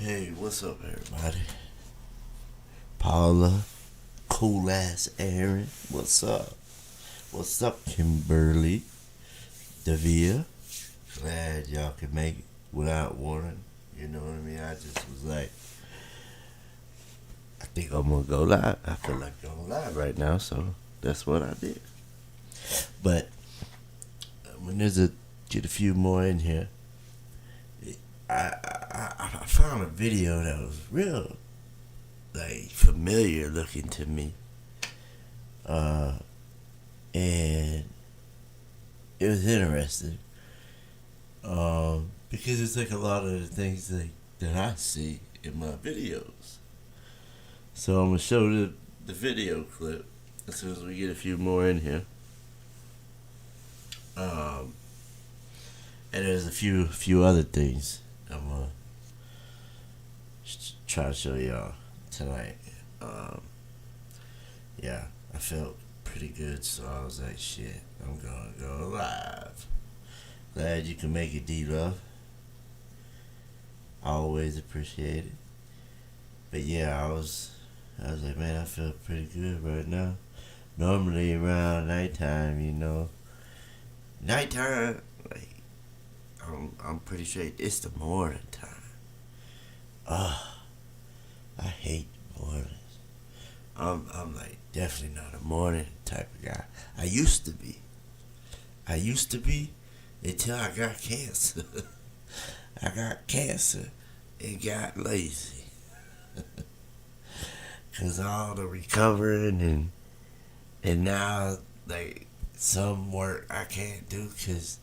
Hey, what's up, everybody? Paula, cool ass Aaron, what's up? What's up, Kimberly, Davia? Glad y'all could make it without warning. You know what I mean? I just was like, I think I'm gonna go live. I feel like going live right now, so that's what I did. But when get a few more in here, I found a video that was real like familiar looking to me, uh, and it was interesting because it's like a lot of the things that I see in my videos. So I'm gonna show the video clip as soon as we get a few more in here. And there's a few other things I'm gonna try to show y'all tonight. Yeah, I felt pretty good, so I was like, shit, I'm gonna go live. Glad you can make it, D-Love. Always appreciate it. But yeah, I was like, man, I feel pretty good right now. Normally around nighttime, nighttime, like, I'm pretty sure it's the morning time. I hate mornings. I'm like definitely not a morning type of guy. I used to be until I got cancer. I got cancer and got lazy. Cause all the recovering and now like some work I can't do cause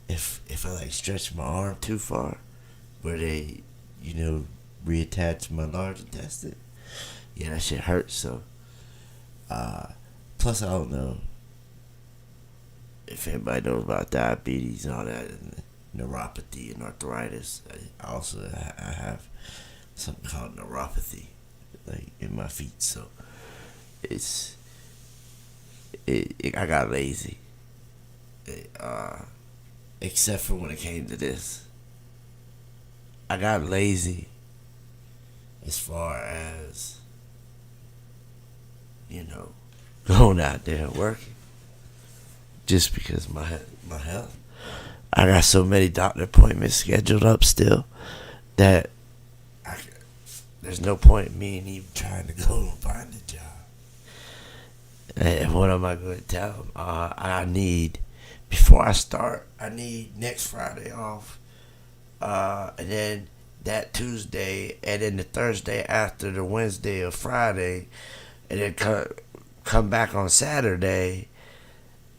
if I like stretch my arm too far where they reattach my large intestine, yeah, that shit hurts. So plus I don't know if anybody knows about diabetes and all that, and neuropathy and arthritis. I have something called neuropathy, like in my feet. So I got lazy, except for when it came to this. I got lazy as far as going out there and working, just because my health. I got so many doctor appointments scheduled up still that there's no point in me even trying to go and find a job. And what am I going to tell them? Before I start, I need next Friday off, and then that Tuesday, and then the Thursday after the Wednesday or Friday, and then come back on Saturday,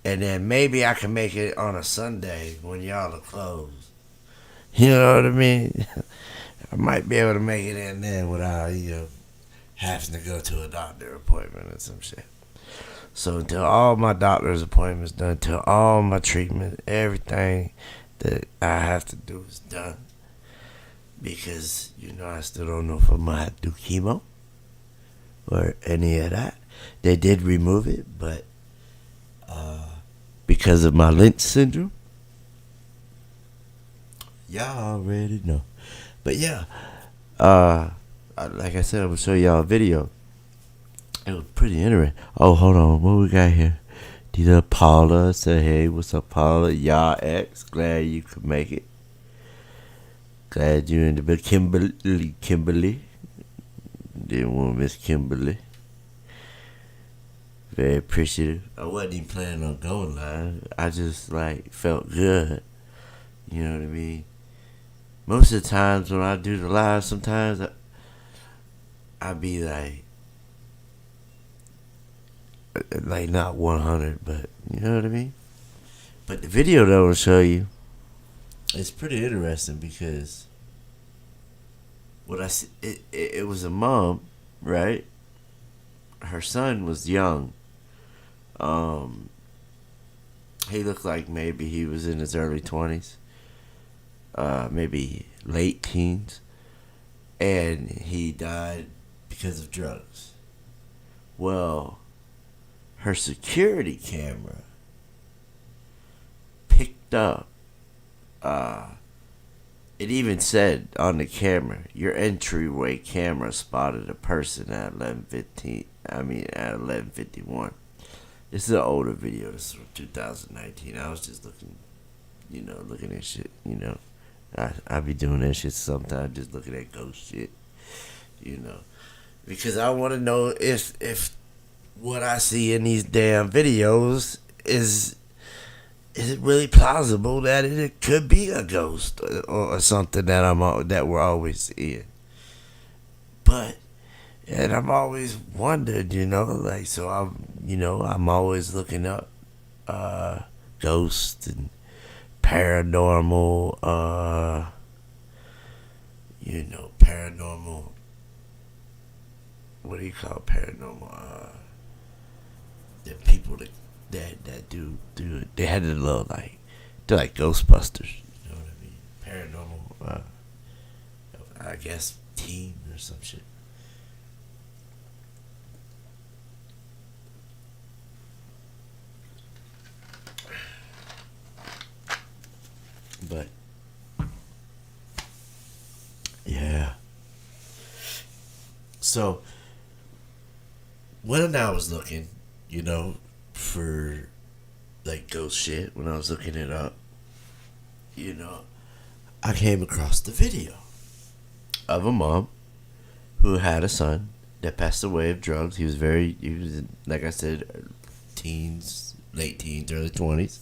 and then maybe I can make it on a Sunday when y'all are closed. You know what I mean? I might be able to make it in there without having to go to a doctor appointment or some shit. So until all my doctor's appointments done, until all my treatment, everything that I have to do is done, because I still don't know if I'm gonna have to do chemo or any of that. They did remove it, but because of my Lynch syndrome, y'all already know. But yeah, like I said, I'm gonna show y'all a video. It was pretty interesting. Oh, hold on, what we got here? Dita Paula said, "Hey, what's up, Paula? Y'all ex, glad you could make it. Glad you in the bed, Kimberly. Didn't want to miss Kimberly. Very appreciative. I wasn't even planning on going live. I just felt good. You know what I mean? Most of the times when I do the live, sometimes I be like not 100, but you know what I mean? But the video that I will show you, it's pretty interesting because what I see, it was a mom, right? Her son was young. He looked like maybe he was in his early 20s, maybe late teens, and he died because of drugs. Well, her security camera picked up it even said on the camera, your entryway camera spotted a person at 11:15. At 11:51. This is an older video. This is from 2019. I was just looking at shit. I be doing that shit sometimes, just looking at ghost shit. Because I want to know if what I see in these damn videos is it really plausible that it could be a ghost or something that we're always seeing. And I've always wondered, so I'm always looking up ghosts and paranormal, paranormal. What do you call paranormal? The people that do it. They had a little they're like Ghostbusters. You know what I mean? Paranormal. I guess team or some shit. But yeah. So when I was looking, for ghost shit, when I was looking it up, I came across the video of a mom who had a son that passed away of drugs. He was like I said, late teens, early 20s.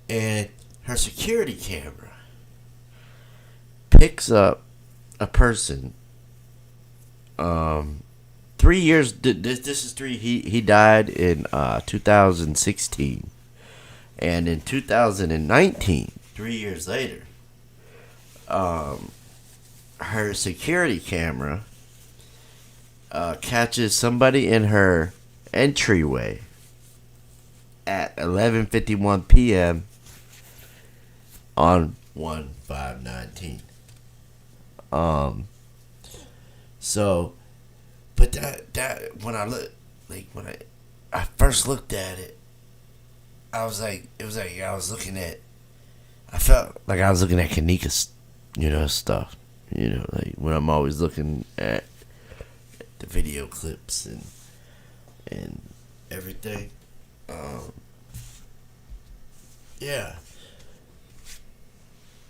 And her security camera picks up a person 3 years. This is three. He died in 2016, and in 2019, 3 years later, her security camera catches somebody in her entryway at 11:51 p.m. on 1/5/19. So. But that when I first looked at it, I was like, I felt like I was looking at Kenneka's, stuff, when I'm always looking at the video clips and everything. Yeah,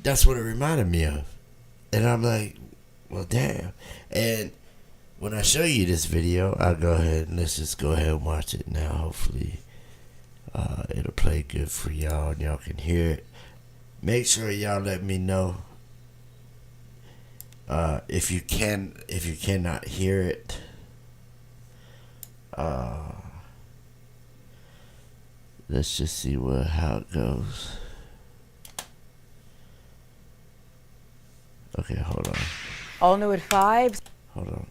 that's what it reminded me of, and I'm like, well, damn, and. When I show you this video, I'll go ahead and let's just go ahead and watch it now. Hopefully, it'll play good for y'all and y'all can hear it. Make sure y'all let me know if you cannot hear it. Let's just see how it goes. Okay, hold on. All new at 5. Hold on.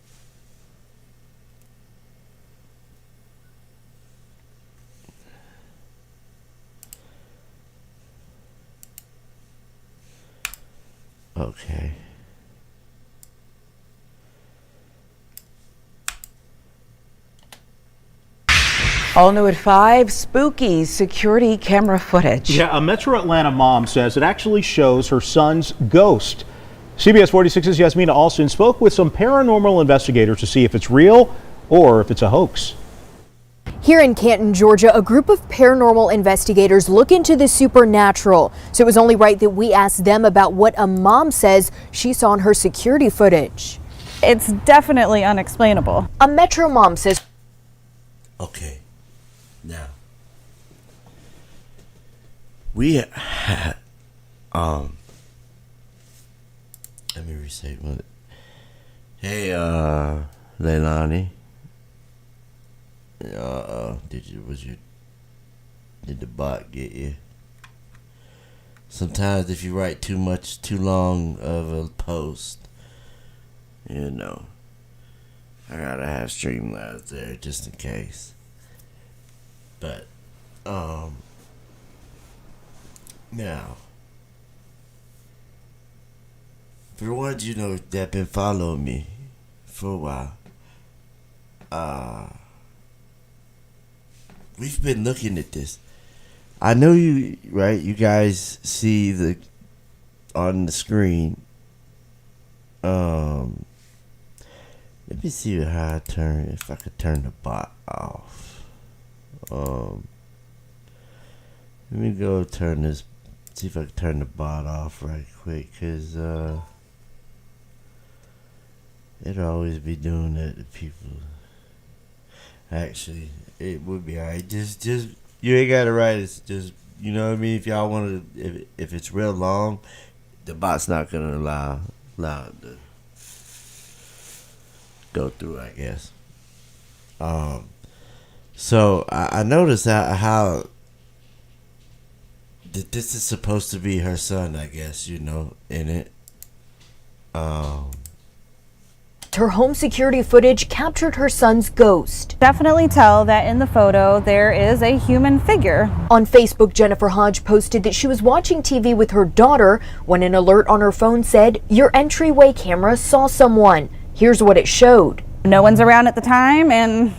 Okay. All new at 5, spooky security camera footage. Yeah, a Metro Atlanta mom says it actually shows her son's ghost. CBS 46's Yasmina Alston spoke with some paranormal investigators to see if it's real or if it's a hoax. Here in Canton, Georgia, a group of paranormal investigators look into the supernatural. So it was only right that we asked them about what a mom says she saw in her security footage. It's definitely unexplainable. A Metro mom says. Okay, now we had let me restate what. Hey, Leilani. Did the bot get you? Sometimes if you write too long of a post, I gotta have Streamlabs there just in case. But, now, for the ones that been following me for a while, we've been looking at this. I know you, right? You guys see on the screen. Let me see how if I could turn the bot off. Let me go see if I can turn the bot off right quick, cause it'll always be doing that to people. Actually, it would be alright. Just you ain't gotta write. It's just, you know what I mean. If y'all want to, if it's real long, the bot's not gonna allow it to go through, I guess. So I noticed how that this is supposed to be her son, I guess, in it. Her home security footage captured her son's ghost. Definitely tell that in the photo there is a human figure. On Facebook, Jennifer Hodge posted that she was watching TV with her daughter when an alert on her phone said, "Your entryway camera saw someone." Here's what it showed. No one's around at the time and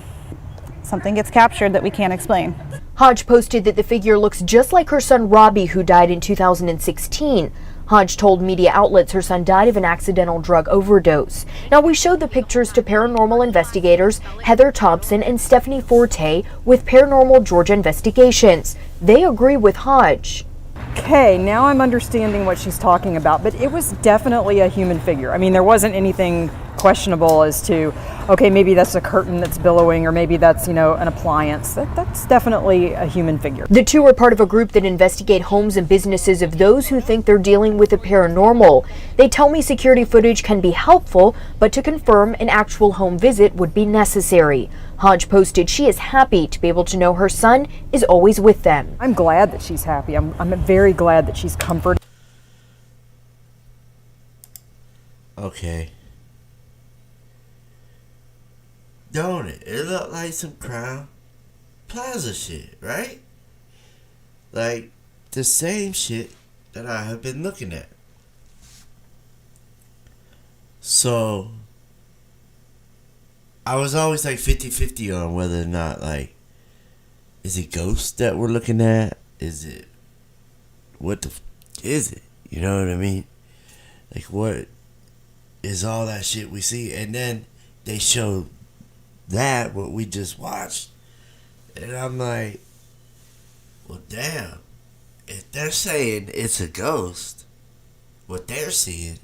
something gets captured that we can't explain. Hodge posted that the figure looks just like her son Robbie, who died in 2016. Hodge told media outlets her son died of an accidental drug overdose. Now, we showed the pictures to paranormal investigators Heather Thompson and Stephanie Forte with Paranormal Georgia Investigations. They agree with Hodge. Okay, now I'm understanding what she's talking about, but it was definitely a human figure. I mean, there wasn't anything questionable as to, okay, maybe that's a curtain that's billowing, or maybe that's, an appliance. That's definitely a human figure. The two are part of a group that investigate homes and businesses of those who think they're dealing with the paranormal. They tell me security footage can be helpful, but to confirm, an actual home visit would be necessary. Hodge posted she is happy to be able to know her son is always with them. I'm glad that she's happy. I'm very glad that she's comforted. Okay. Don't it? It looked like some Crown Plaza shit, right? Like the same shit that I have been looking at. So I was always like 50-50 on whether or not, like, is it ghosts that we're looking at? Is it, what the is it? You know what I mean? Like, what is all that shit we see? And then they showed that, what we just watched. And I'm like, well, damn. If they're saying it's a ghost, what they're seeing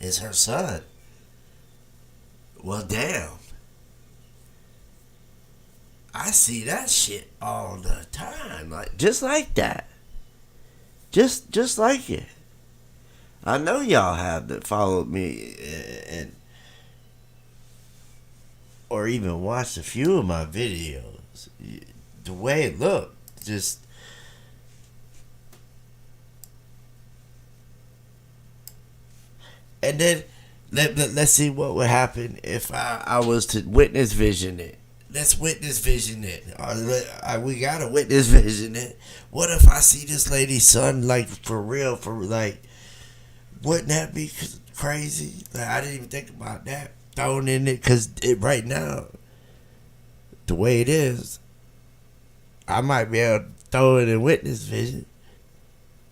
is her son. Well, damn. I see that shit all the time, like just like that, just like it. I know y'all have that followed me and or even watched a few of my videos. The way it looked, just and then let's see what would happen if I was to witness vision it. Let's witness vision it. We gotta witness vision it. What if I see this lady's son, like, for real, wouldn't that be crazy? Like, I didn't even think about that. Throwing in it, because right now, the way it is, I might be able to throw it in witness vision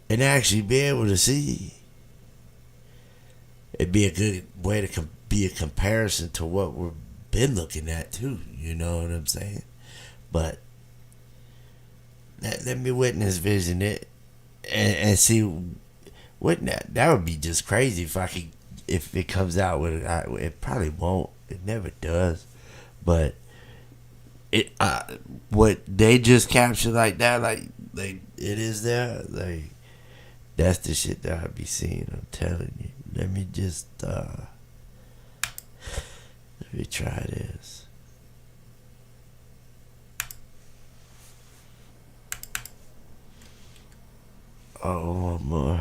and actually be able to see. It'd be a good way to be a comparison to what we've been looking at too. You know what I'm saying? But let me witness vision it and see. Wouldn't that would be just crazy if it comes out with it. It probably won't. It never does. But what they just capture like that, like it is there, like that's the shit that I be seeing. I'm telling you. Let me just let me try this. Oh, one more.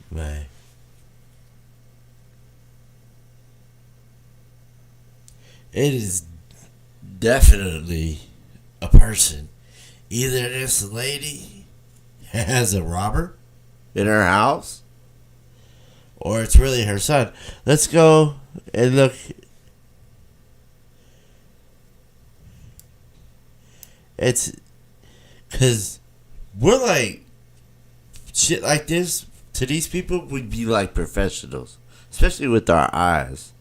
Man. It is definitely a person. Either this lady has a robber in her house, or it's really her son. Let's go and look. It's because we're like, shit like this to these people would be like professionals, especially with our eyes.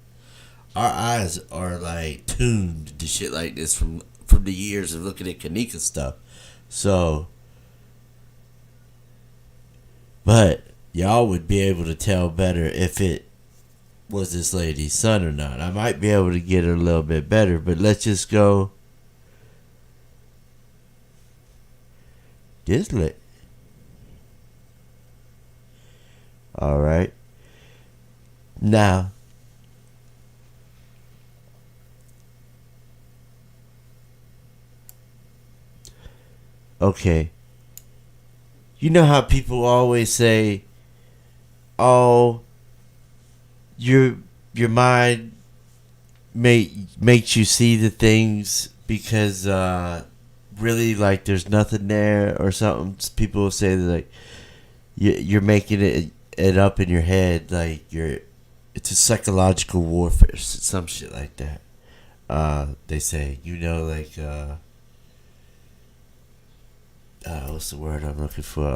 Our eyes are like tuned to shit like this from the years of looking at Kenneka stuff. So, but y'all would be able to tell better if it was this lady's son or not. I might be able to get it a little bit better, but let's just go. This lit. All right. Now, okay. You know how people always say, "Oh, your mind makes you see the things because really like there's nothing there or something." People will say that like you're making it up in your head, like it's a psychological warfare, some shit like that. They say, like what's the word I'm looking for?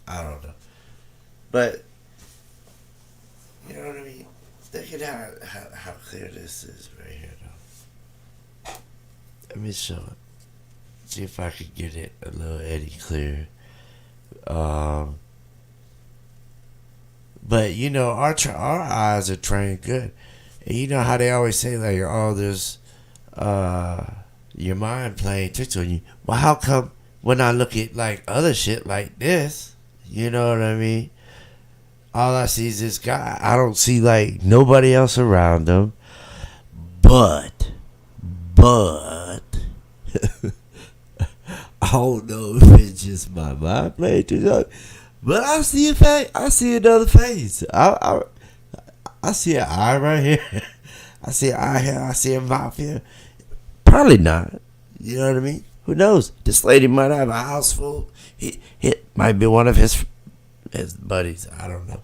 I don't know, but you know what I mean. Look at how clear this is right here, though. Let me show it. See if I could get it a little eddy clear. But our eyes are trained good, and you know how they always say like, "Oh, there's your mind playing tricks on you." Well, how come when I look at like other shit like this, you know what I mean? All I see is this guy. I don't see like nobody else around him. But I don't know if it's just my mind playing too much. But I see a face. I see another face. I see an eye right here. I see an eye here. I see a mouth here. Probably not. You know what I mean? Who knows? This lady might have a house full. It might be one of his buddies. I don't know.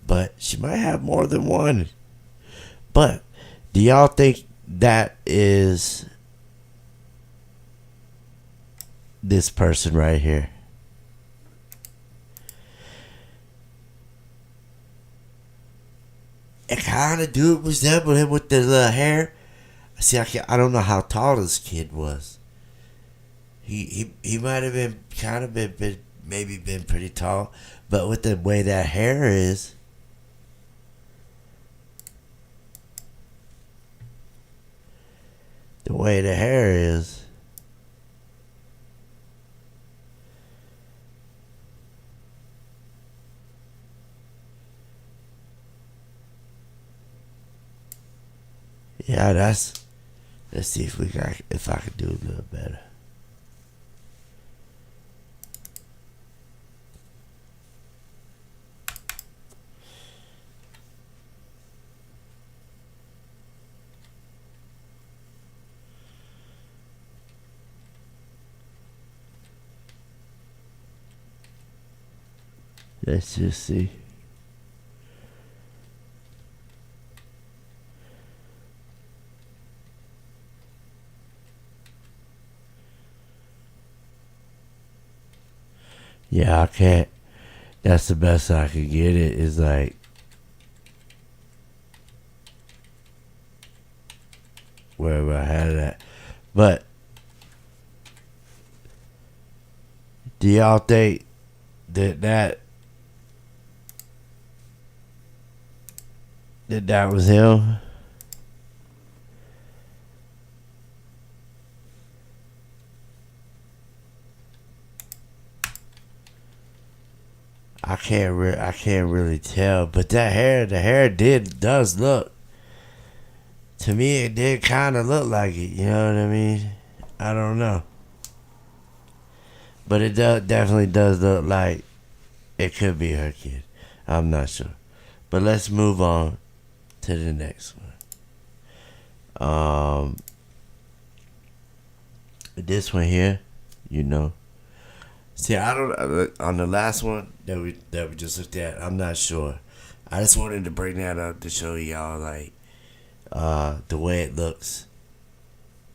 But she might have more than one. But do y'all think that is this person right here? It kind of do resemble him with the little hair. See, I don't know how tall this kid was. He might have been maybe been pretty tall, but with the way that hair is, yeah, let's see if I could do a little better. Let's just see. Yeah, I can't. That's the best I could get it. Is like wherever I had it at. But do y'all think that was him? I can't really tell, but the hair does look, to me it did kind of look like it, you know what I mean? I don't know, but definitely does look like it could be her kid. I'm not sure, But let's move on to the next one. This one here, you know. See, I don't on the last one that we just looked at. I'm not sure. I just wanted to bring that up to show y'all like the way it looks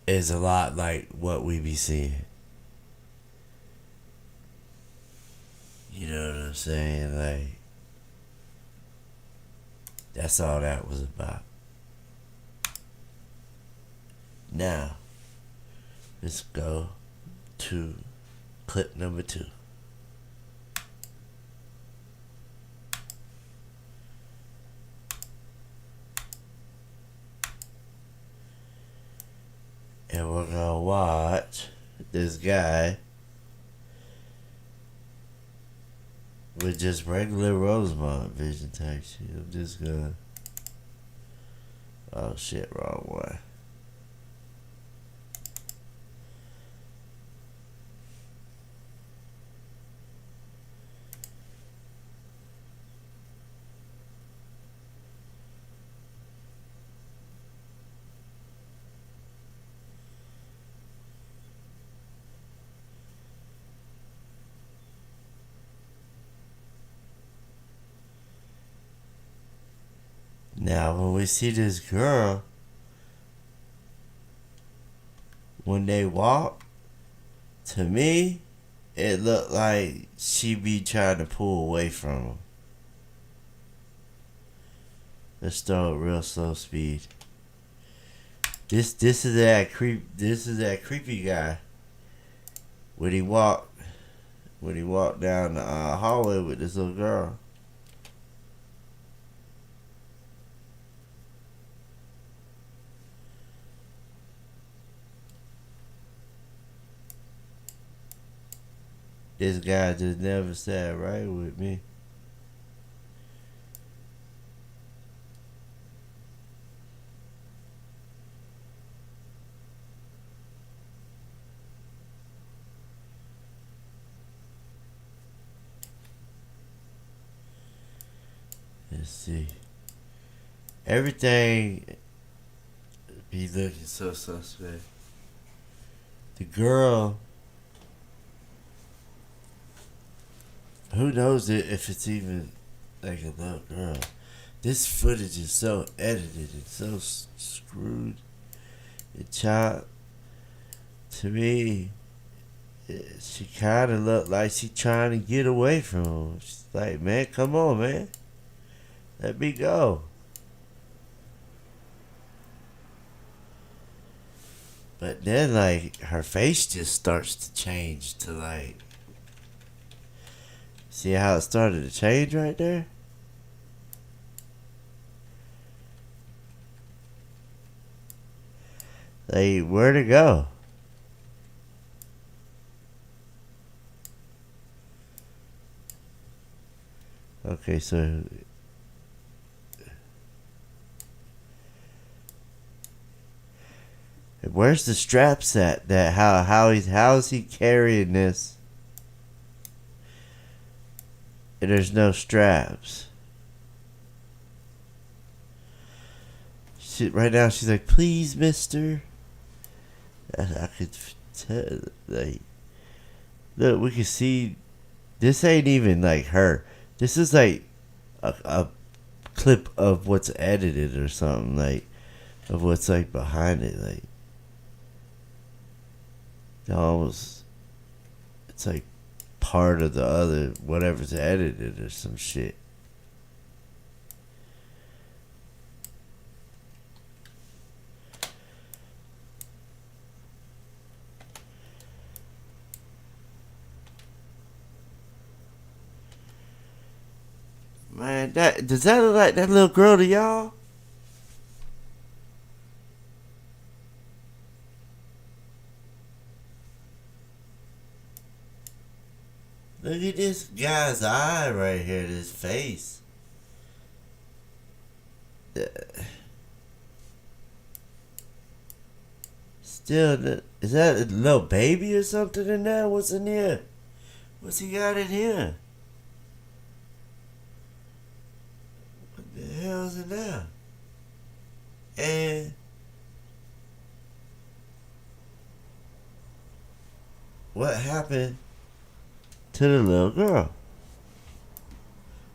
is a lot like what we be seeing. You know what I'm saying? Like, that's all that was about. Now, let's go to clip number 2. And we're gonna watch this guy with just regular Rosemont vision type shit. I'm just gonna... Oh shit, wrong one. Now, when we see this girl, when they walk, to me, it looked like she be trying to pull away from him. Let's throw it real slow speed. This is that creepy guy. When he walked down the hallway with this little girl. This guy just never sat right with me. Let's see. Everything be looking so suspect. The girl... Who knows if it's even like a little girl? This footage is so edited and so screwed and chopped. To me, she kind of looked like she trying to get away from him. She's like, man, come on, man. Let me go. But then, like, her face just starts to change to, like... See how it started to change right there? Like, where'd it go? Okay, so... Where's the straps at? That how is he carrying this? And there's no straps. Right now she's like, please, mister. I could tell, like, look, we can see this ain't even like her. This is like a clip of what's edited or something, like, of what's like behind it, like, almost, it's like part of the other whatever's edited or some shit. Man, does that look like that little girl to y'all? Look at this guy's eye right here, this face. Still, is that a little baby or something in there? What's in here? What's he got in here? now. And what happened to the little girl?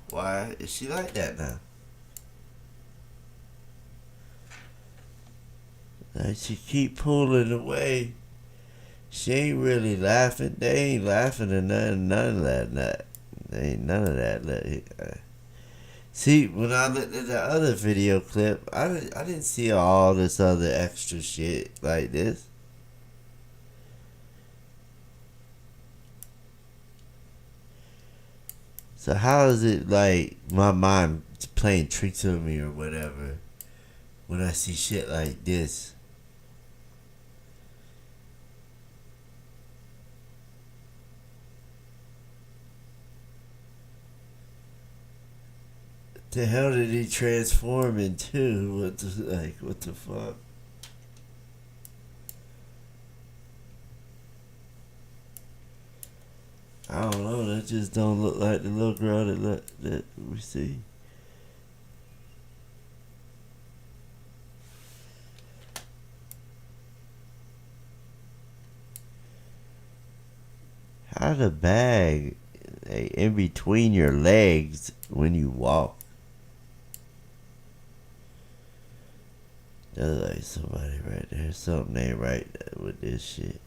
Why is she like that now? Like she keep pulling away. She ain't really laughing. They ain't laughing at none of that. They ain't none of that. See, when I looked at the other video clip, I didn't see all this other extra shit like this. So how is it like my mind playing tricks on me or whatever when I see shit like this? The hell did he transform into? What the fuck? I don't know. That just don't look like the little girl that we see. How the bag in between your legs when you walk? That's like somebody right there. Something ain't right with this shit.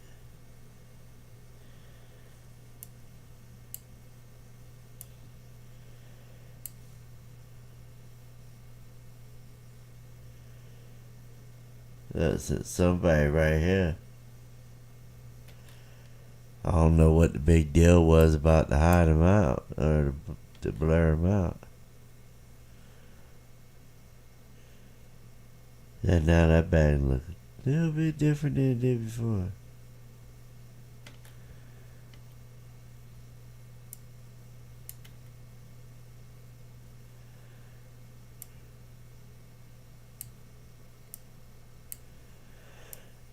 That's somebody right here. I don't know what the big deal was about to hide him out or to blur him out. And now that bag looks a little bit different than it did before.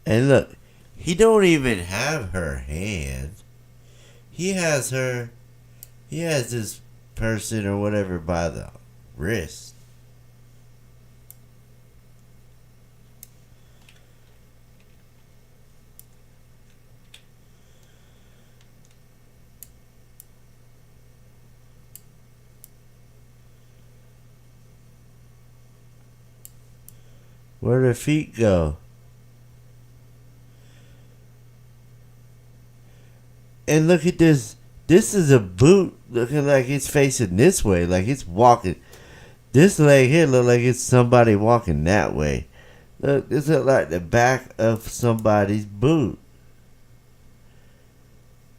And look, he don't even have her hand. He has this person or whatever by the wrist. Where'd her feet go? And look at this. This is a boot looking like it's facing this way. Like it's walking. This leg here look like it's somebody walking that way. Look, this look like the back of somebody's boot.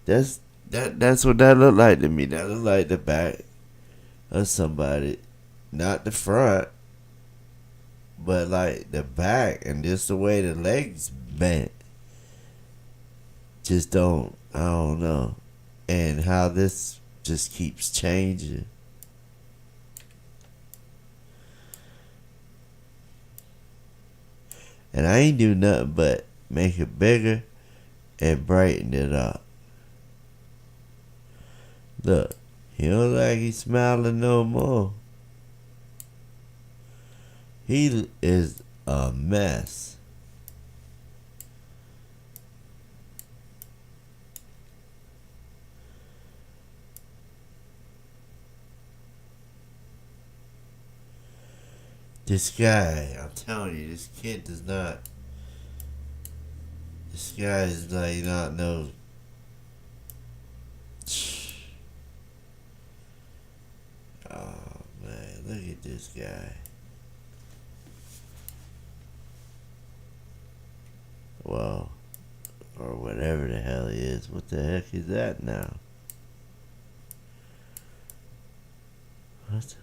That's what that look like to me. That look like the back of somebody. Not the front. But like the back and just the way the legs bent. Just I don't know. And how this just keeps changing. And I ain't do nothing but make it bigger and brighten it up. Look, he don't look like he's smiling no more. He is a mess. This guy, I'm telling you, this kid does not. This guy is like not no. Oh man, look at this guy. Well, or whatever the hell he is. What the heck is that now? What the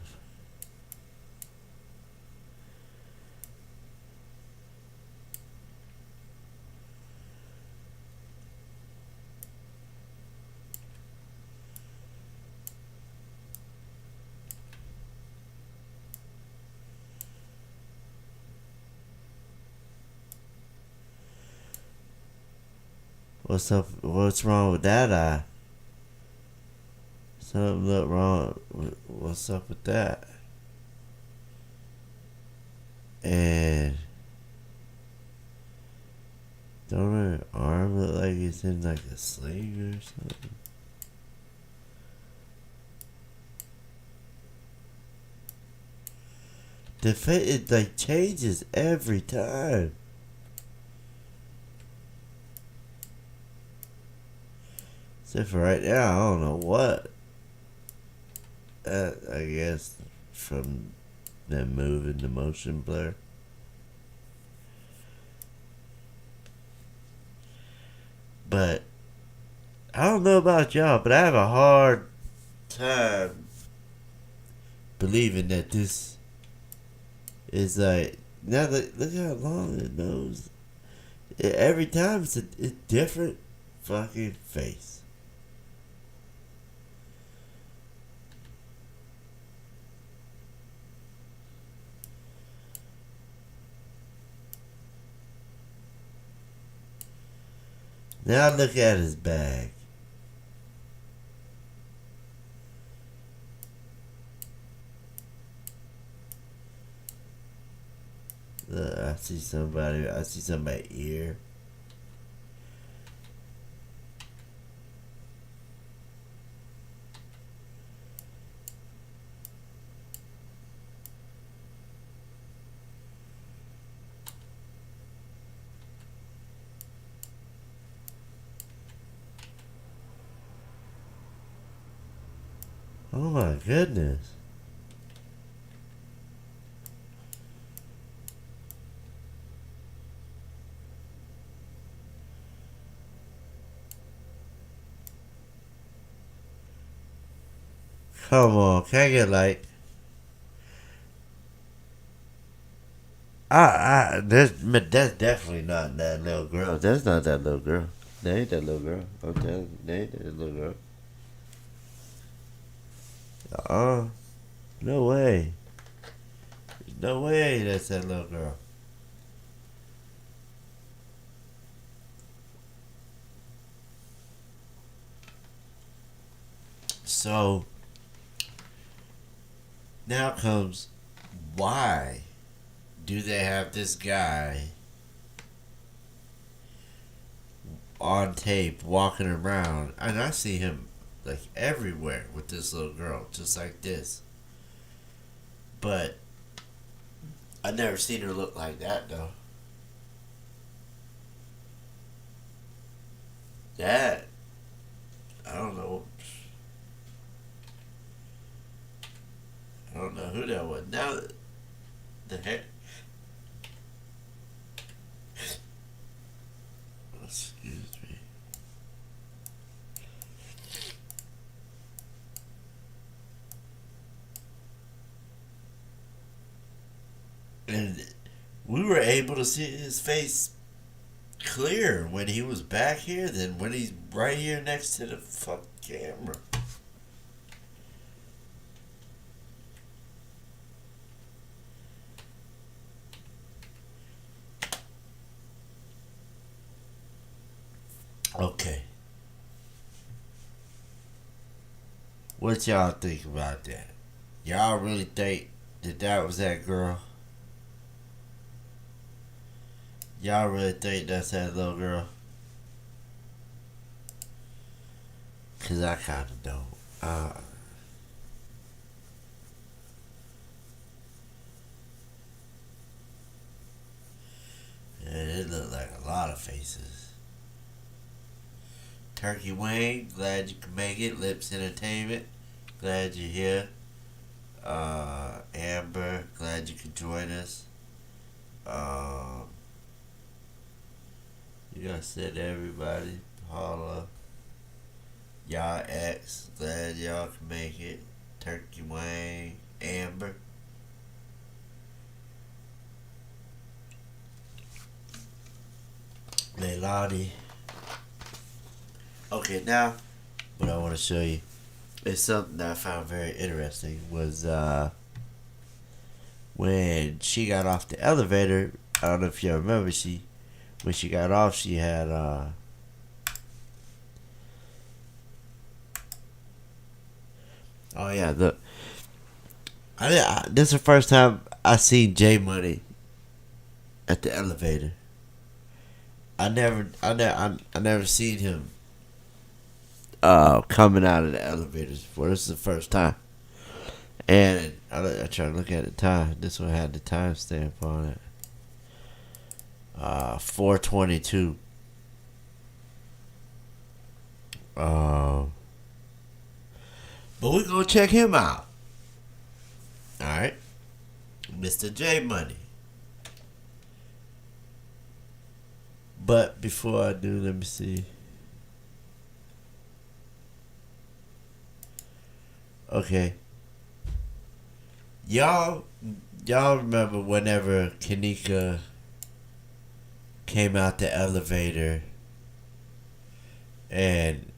What's up? What's wrong with that eye? Something look wrong. What's up with that? And don't her arm look like it's in like a sling or something? The face, it like changes every time. Except for right now, I don't know what. I guess from them moving the motion blur. But I don't know about y'all, but I have a hard time believing that this is like, now that look how long it knows. Every time it's a different fucking face. Now look at his bag. Look, I see somebody's ear. Oh my goodness. Come on, can I get like that's definitely not that little girl. That's not that little girl. That ain't that little girl. I'm telling you, that ain't that little girl. No way. There's no way that's that little girl. So now comes, why do they have this guy on tape walking around? And I see him like everywhere with this little girl, just like this. But I never seen her look like that though. That, I don't know. I don't know who that was. Now the hair. Excuse me. And we were able to see his face clear when he was back here than when he's right here next to the fucking camera. Okay. What y'all think about that? Y'all really think that that was that girl? Y'all really think that's that little girl? Cause I kinda don't. It looked like a lot of faces. Turkey Wayne, glad you could make it. Lips Entertainment, glad you're here. Amber, glad you could join us. You gotta said everybody. Paula, y'all ex, glad y'all can make it. Turkey Wayne, Amber. Leilani. Okay, now what I want to show you is something that I found very interesting. Was when she got off the elevator. I don't know if you remember. When she got off, she had oh yeah, this is the first time I seen J Money at the elevator. I never seen him coming out of the elevators before. This is the first time. And I try to look at the time. This one had the timestamp on it. 4:22. But we're gonna check him out. Alright. Mr. J Money. But before I do, let me see. Okay. Y'all remember whenever Kenneka came out the elevator and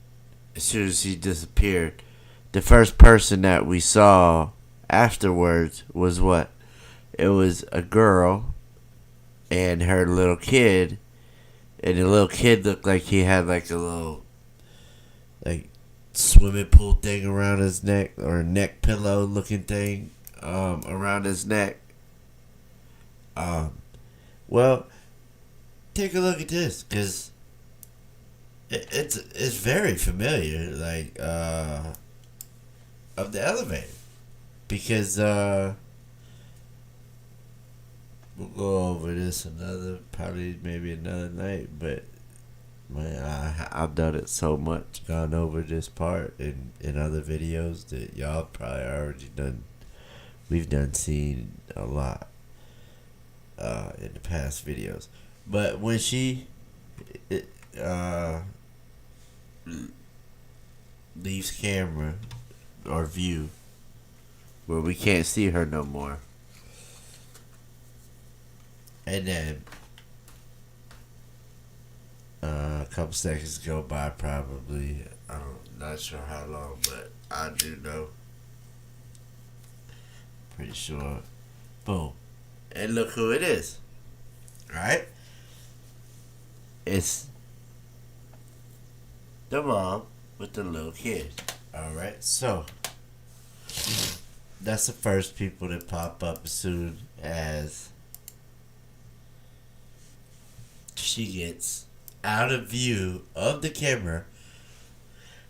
as soon as he disappeared, the first person that we saw afterwards was what? It was a girl and her little kid, and the little kid looked like he had like a little like swimming pool thing around his neck, or a neck pillow looking thing around his neck. Well, take a look at this, because it's very familiar, like of the elevator, because we'll go over this maybe another night, but man, I've done it so much, gone over this part in other videos that y'all probably already done. We've seen a lot in the past videos, but when she leaves camera or view where we can't see her no more, and then a couple seconds go by, probably, I'm not sure how long, but I do know, pretty sure, boom, and look who it is. Right? It's the mom with the little kid. Alright, so that's the first people that pop up as soon as she gets out of view of the camera.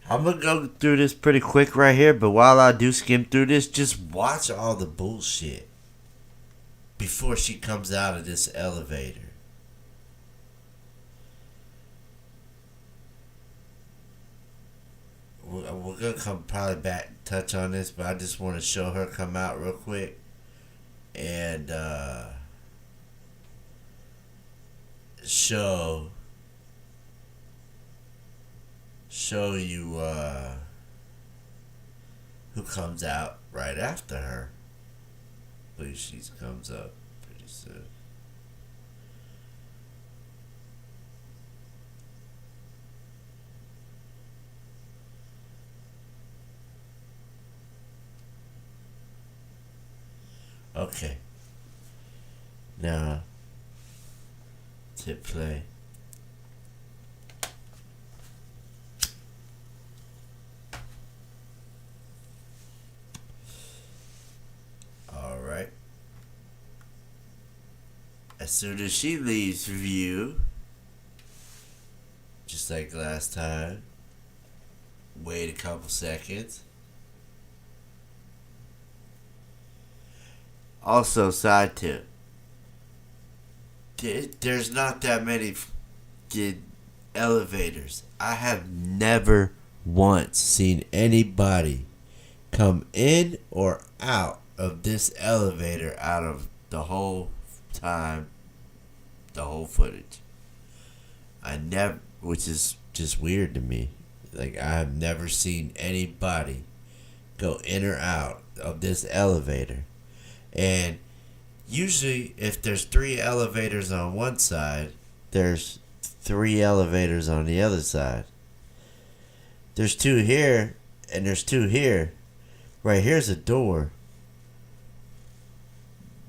I'm gonna go through this pretty quick right here, but while I do skim through this, just watch all the bullshit before she comes out of this elevator. We're gonna come probably back and touch on this, but I just want to show her come out real quick and show you who comes out right after her. I believe she comes up pretty soon. Okay. Now, hit play. Alright. As soon as she leaves view, just like last time, wait a couple seconds. Also, side tip. There's not that many elevators. I have never once seen anybody come in or out of this elevator out of the whole time, the whole footage. Which is just weird to me. Like, I have never seen anybody go in or out of this elevator. And usually, if there's 3 elevators on one side, there's 3 elevators on the other side. There's 2 here, and there's 2 here. Right here's a door.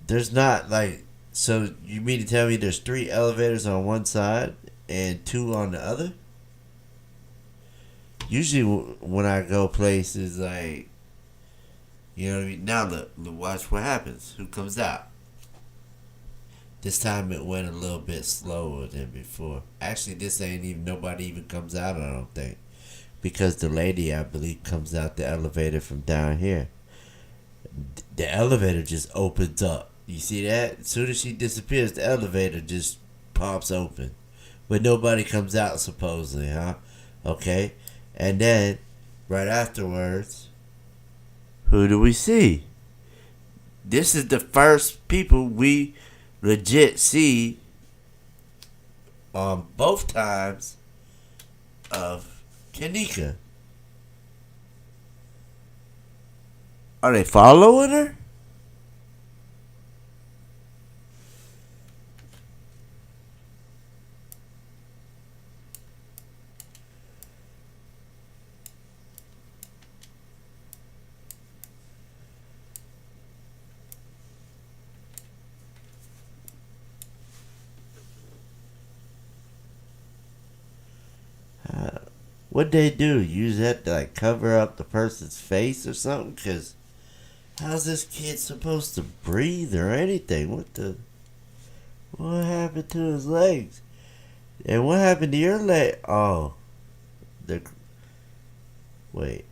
There's not, like, so you mean to tell me there's 3 elevators on one side and 2 on the other? Usually when I go places, like, you know what I mean? Now look, watch what happens. Who comes out? This time it went a little bit slower than before. Actually, this ain't even, nobody even comes out, I don't think. Because the lady, I believe, comes out the elevator from down here. The elevator just opens up. You see that? As soon as she disappears, the elevator just pops open. But nobody comes out, supposedly, huh? Okay. And then, right afterwards, who do we see? This is the first people we legit see on both times of Kenneka. Are they following her? What'd they do? Use that to like cover up the person's face or something? Because how's this kid supposed to breathe or anything? What happened to his legs? And what happened to your leg? Oh, wait.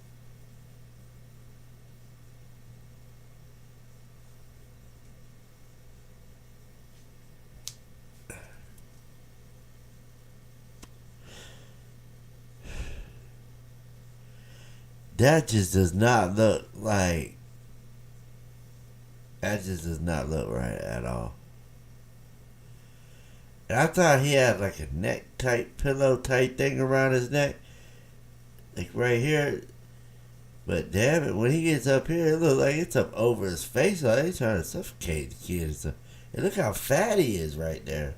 That just does not look like. That just does not look right at all. And I thought he had like a neck type pillow type thing around his neck, like right here. But damn it, when he gets up here, it looks like it's up over his face. Like he's trying to suffocate the kid and stuff. And look how fat he is right there.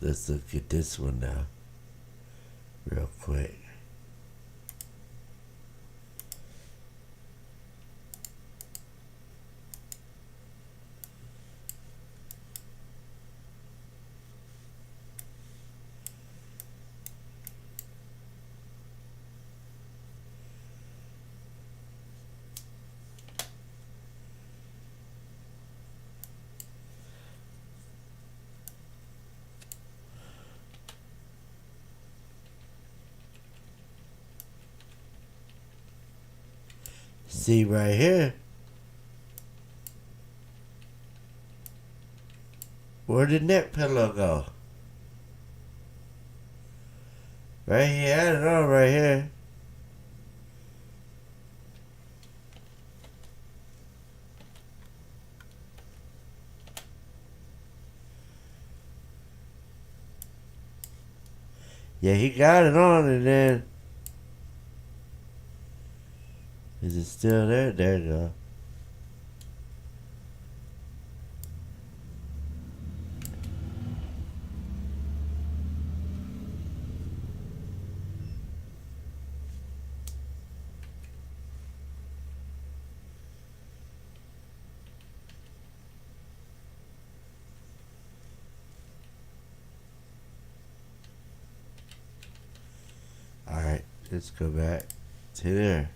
Let's look at this one now, real quick. See right here. Where'd the neck pillow go? Right here, I don't know, right here. Yeah, he got it on, and then is it still there? There you go. Alright, let's go back to there.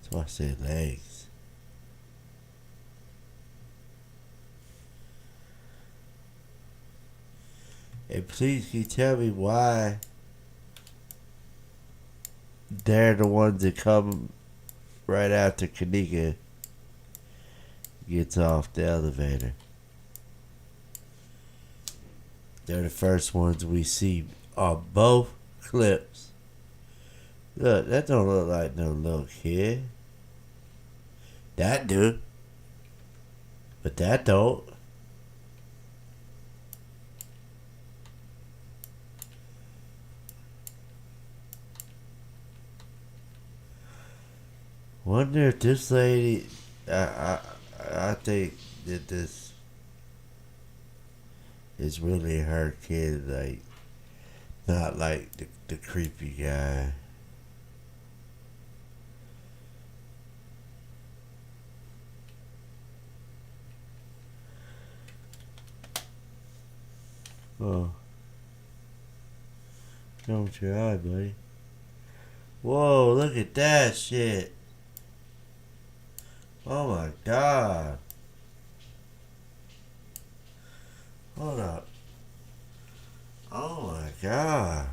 That's why I said legs. And please, can you tell me why they're the ones that come right after Kenneka gets off the elevator? They're the first ones we see on both clips. Look, that don't look like no little kid. That do. But that don't. Wonder if this lady, I think that this is really her kid, like, not like the creepy guy. Oh. Don't your eye, buddy. Whoa, look at that shit. Oh my god. Hold up. Oh my god.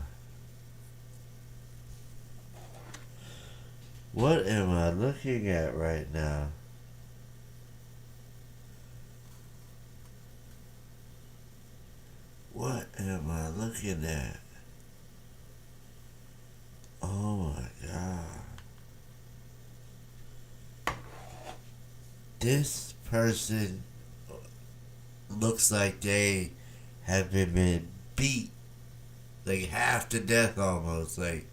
What am I looking at right now? What am I looking at? Oh my god. This person looks like they have been beat like half to death almost. Like,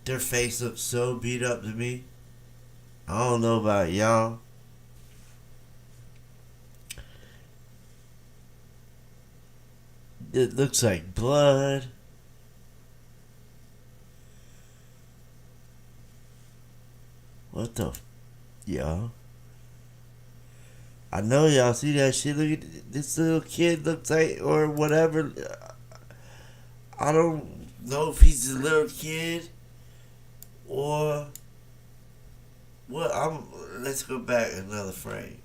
their face looks so beat up to me. I don't know about y'all. It looks like blood. What the y'all? I know y'all see that shit. Look at this little kid looks like, or whatever. I don't know if he's a little kid or what. Let's go back another frame.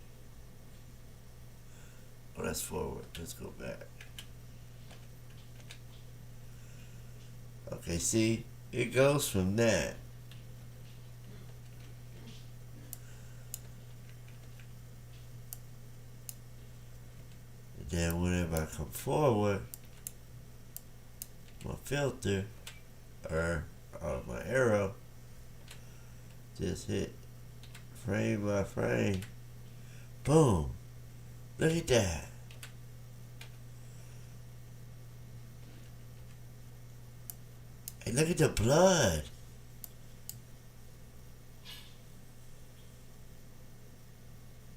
Oh, that's forward. Let's go back. Okay, see, it goes from that. And then whenever I come forward, my filter, or my arrow, just hit frame by frame. Boom. Look at that. And look at the blood.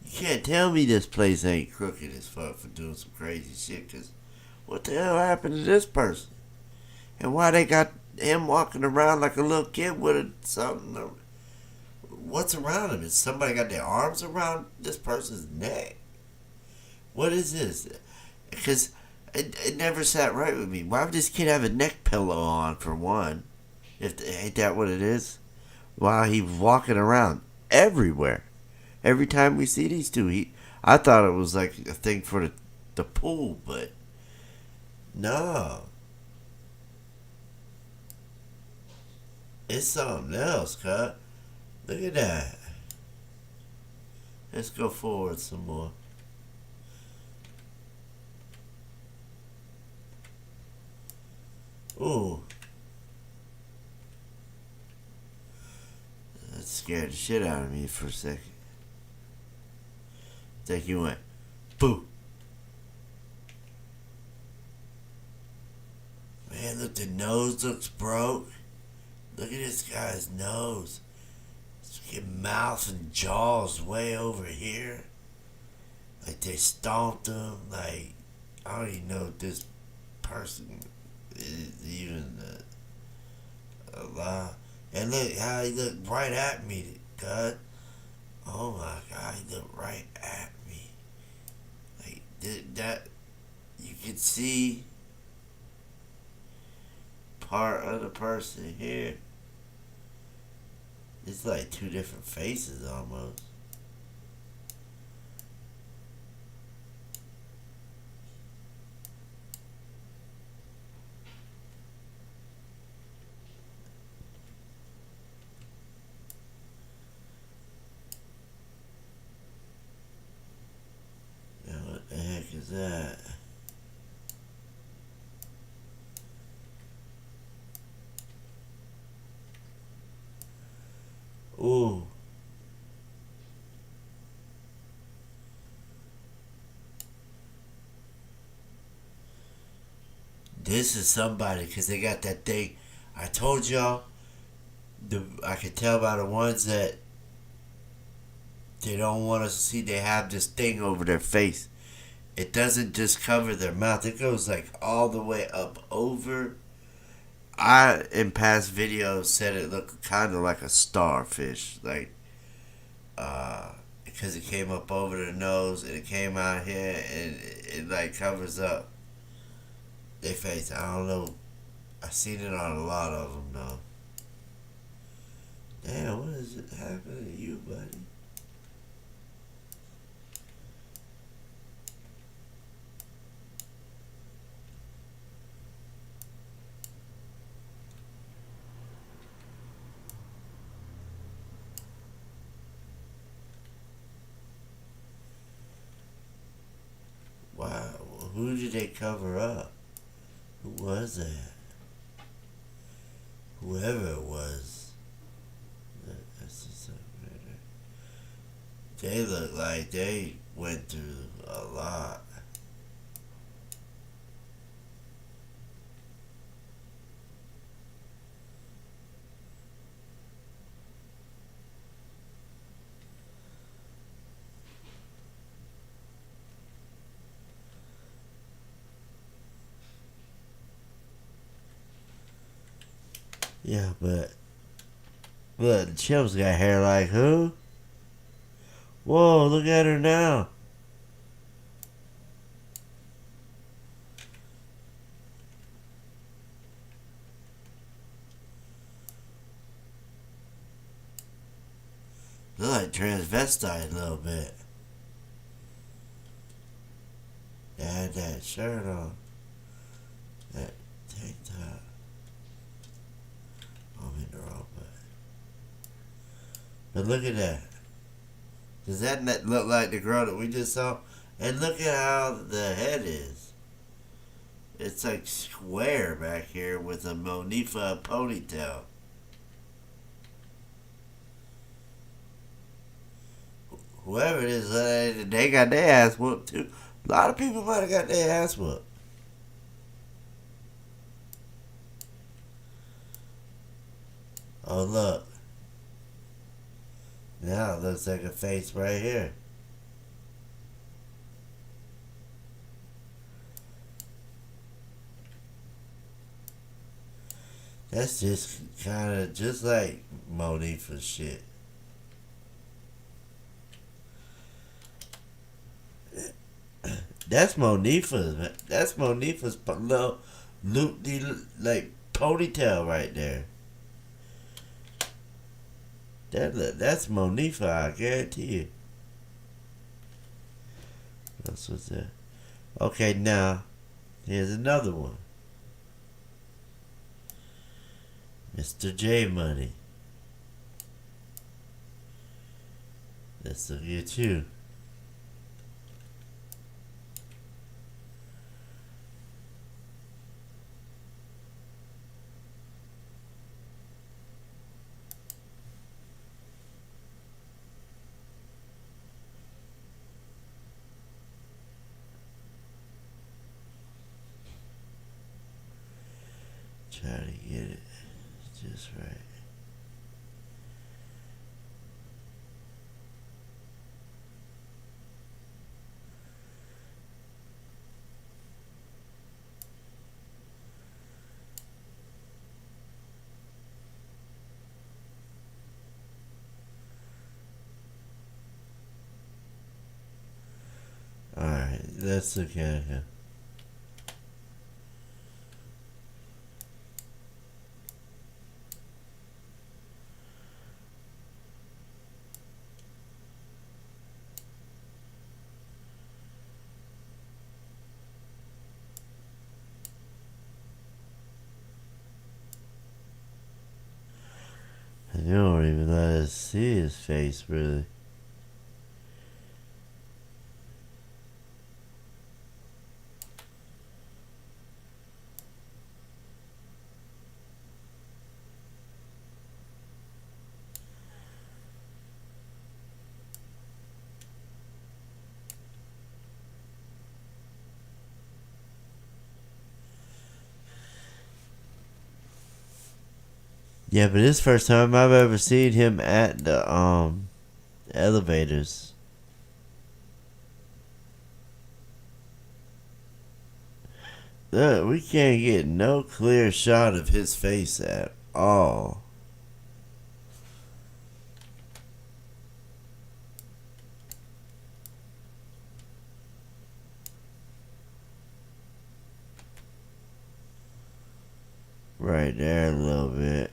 You can't tell me this place ain't crooked as fuck for doing some crazy shit, cause what the hell happened to this person? And why they got him walking around like a little kid with something? What's around him? Is somebody got their arms around this person's neck? What is this? Because it never sat right with me. Why would this kid have a neck pillow on, for one? Ain't that what it is? While he's walking around everywhere. Every time we see these two, I thought it was like a thing for the pool, but no. It's something else, cut. Look at that. Let's go forward some more. Ooh. That scared the shit out of me for a second. It's like you went, boo. Man, look, the nose looks broke. Look at this guy's nose. His mouth and jaws way over here. Like they stomped him. Like, I don't even know if this person is even alive. And look how he looked right at me, God. Oh my God, he looked right at me. Like that, you could see part of the person here. It's like two different faces almost. Now what the heck is that? Ooh. This is somebody, because they got that thing. I told y'all, I can tell by the ones that they don't want us to see. They have this thing over their face. It doesn't just cover their mouth. It goes like all the way up over. I in past videos said it looked kind of like a starfish, like because it came up over the nose and it came out here and it like covers up their face. I don't know. I seen it on a lot of them though. Damn, what is it happening to you, buddy? Wow, who did they cover up? Who was that? Whoever it was. That's just something right there. They look like they went through a lot. Yeah, but look, Chip's got hair like who? Whoa, look at her now. Look like transvestite a little bit. They had that shirt on. That tank top. I'm in the wrong button. But look at that. Does that not look like the girl that we just saw? And look at how the head is. It's like square back here with a Monifa ponytail. Whoever it is, they got their ass whooped too. A lot of people might have got their ass whooped. Oh, look. Now it looks like a face right here. That's just kind of just like Monifa shit. That's Monifa's, man. That's Monifa's little loopy like ponytail right there. That's Monifa, I guarantee you. What else was that? Okay, now here's another one. Mr. J Money. Let's look at you. Try to get it just right. Alright, let's look at him. You don't even let us see his face, really. Yeah, but this is the first time I've ever seen him at the elevators. Look, we can't get no clear shot of his face at all. Right there a little bit.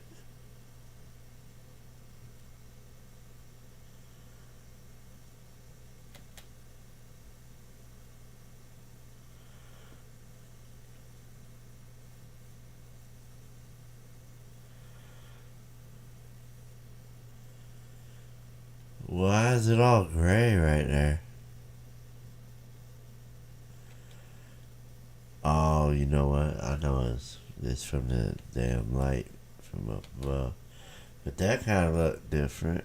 Why is it all gray right there? Oh, you know what? I know it's from the damn light from up above. But that kind of looked different.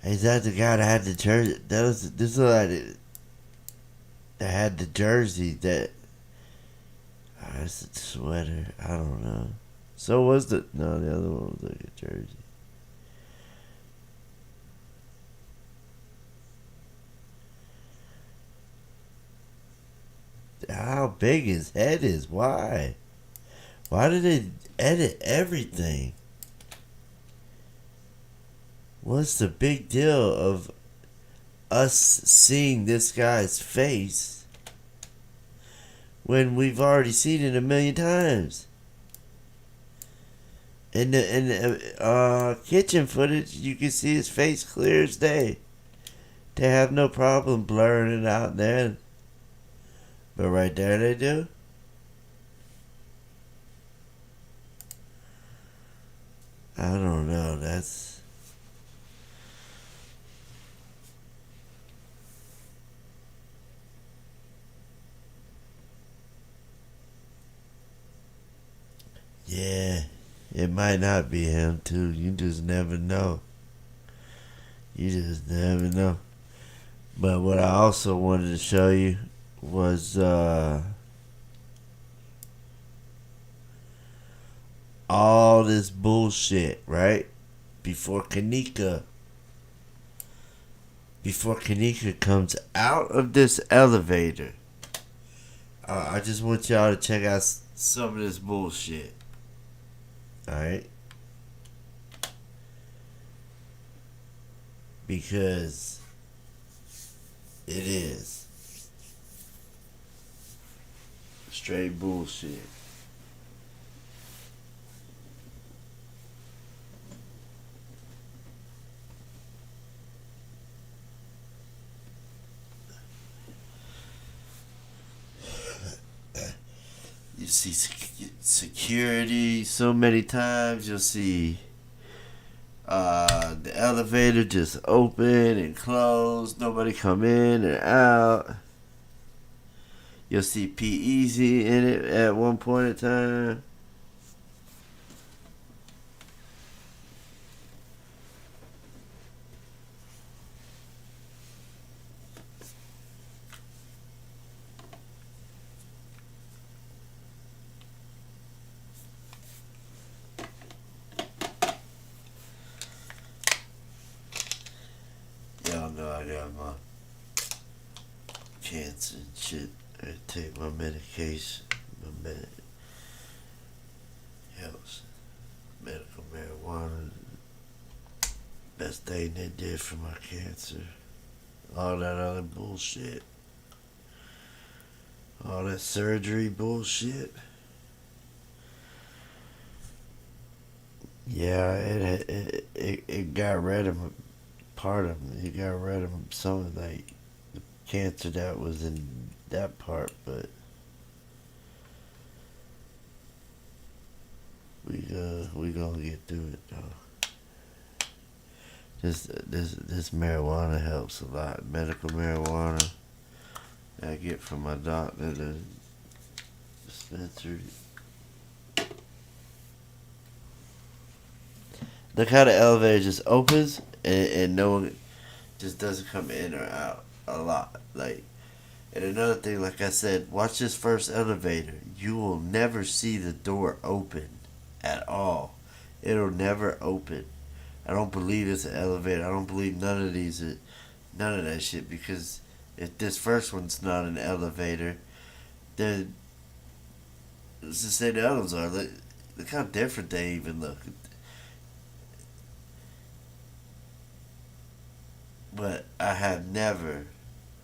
Is that the guy that had the jersey? This looked like it. That had the jersey that. Oh, that's a sweater. I don't know. So was the the other one was like a jersey. How big his head is? Why? Why did they edit everything? What's the big deal of us seeing this guy's face when we've already seen it a million times? In the kitchen footage, you can see his face clear as day. They have no problem blurring it out there. But right there they do. I don't know. That's... Yeah, it might not be him too. You just never know. You just never know. But what I also wanted to show you was all this bullshit, right? Before Kenneka comes out of this elevator. I just want y'all to check out some of this bullshit. Alright? Because it is straight bullshit. You see security so many times. You'll see the elevator just open and close. Nobody come in and out. You'll see P Easy in it at one point in time. Y'all know I got my cancer and shit. I take my medication. My helps. Medical marijuana. Best thing they did for my cancer. All that other bullshit. All that surgery bullshit. Yeah, it got rid of part of them. It got rid of some of the cancer that was in that part, but we gonna get through it though. This marijuana helps a lot. Medical marijuana I get from my doctor, the dispensary. Look how the elevator just opens and no one just doesn't come in or out a lot. Like, and another thing, like I said, watch this first elevator. You will never see the door open at all. It'll never open. I don't believe it's an elevator. I don't believe none of that shit, because if this first one's not an elevator, then let's just say the other ones are. Look how different they even look. But I have never,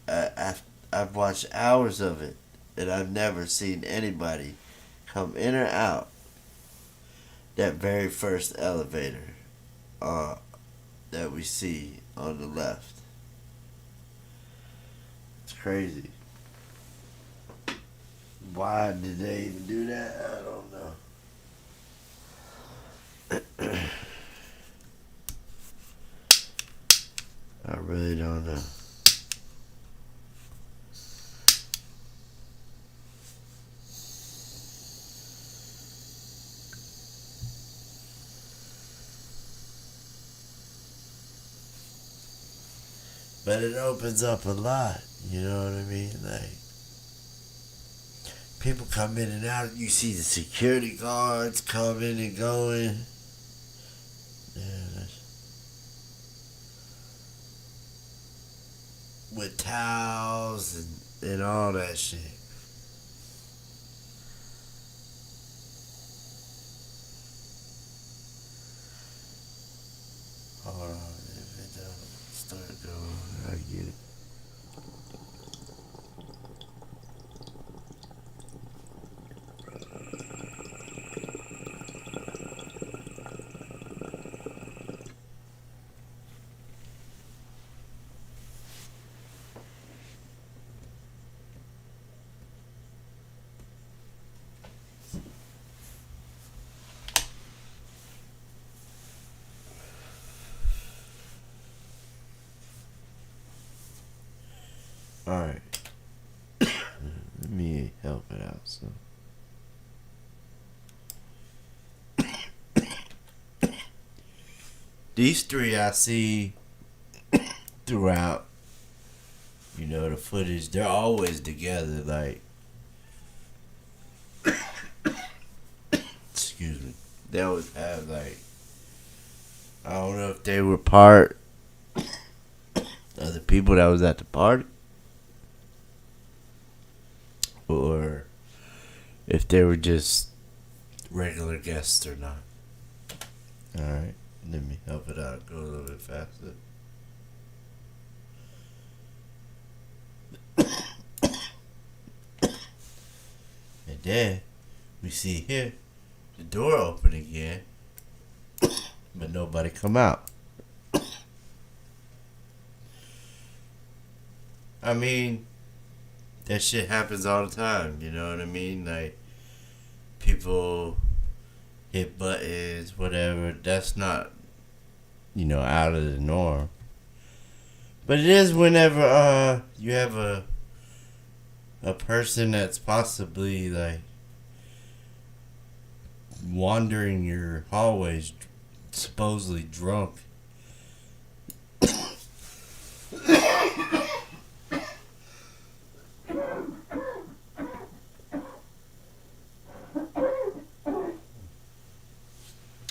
I've watched hours of it, and I've never seen anybody come in or out that very first elevator that we see on the left. It's crazy. Why did they even do that? I don't know. I really don't know. But it opens up a lot, you know what I mean? Like, people come in and out. You see the security guards coming and going. Yeah, with towels and all that shit. Hold on, if it doesn't start going, I get it. Alright. Let me help it out some. These three I see throughout, you know, the footage. They're always together, like, excuse me. They always have, like, I don't know if they were part of the people that was at the party, or if they were just regular guests or not. Alright, let me help it out. Go a little bit faster. And then we see here the door open again, but nobody come out. I mean, that shit happens all the time, you know what I mean? Like, people hit buttons, whatever. That's not, you know, out of the norm. But it is whenever you have a person that's possibly, like, wandering your hallways, supposedly drunk.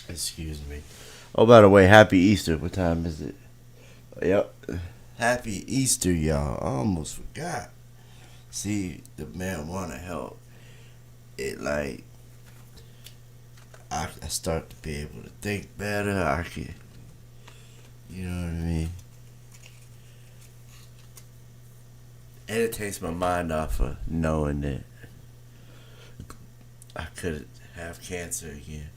Excuse me. Oh, by the way, happy Easter. What time is it? Yep. Happy Easter, y'all. I almost forgot. See, the marijuana help. It, like, I start to be able to think better. I can, you know what I mean? And it takes my mind off of knowing that I could have cancer again.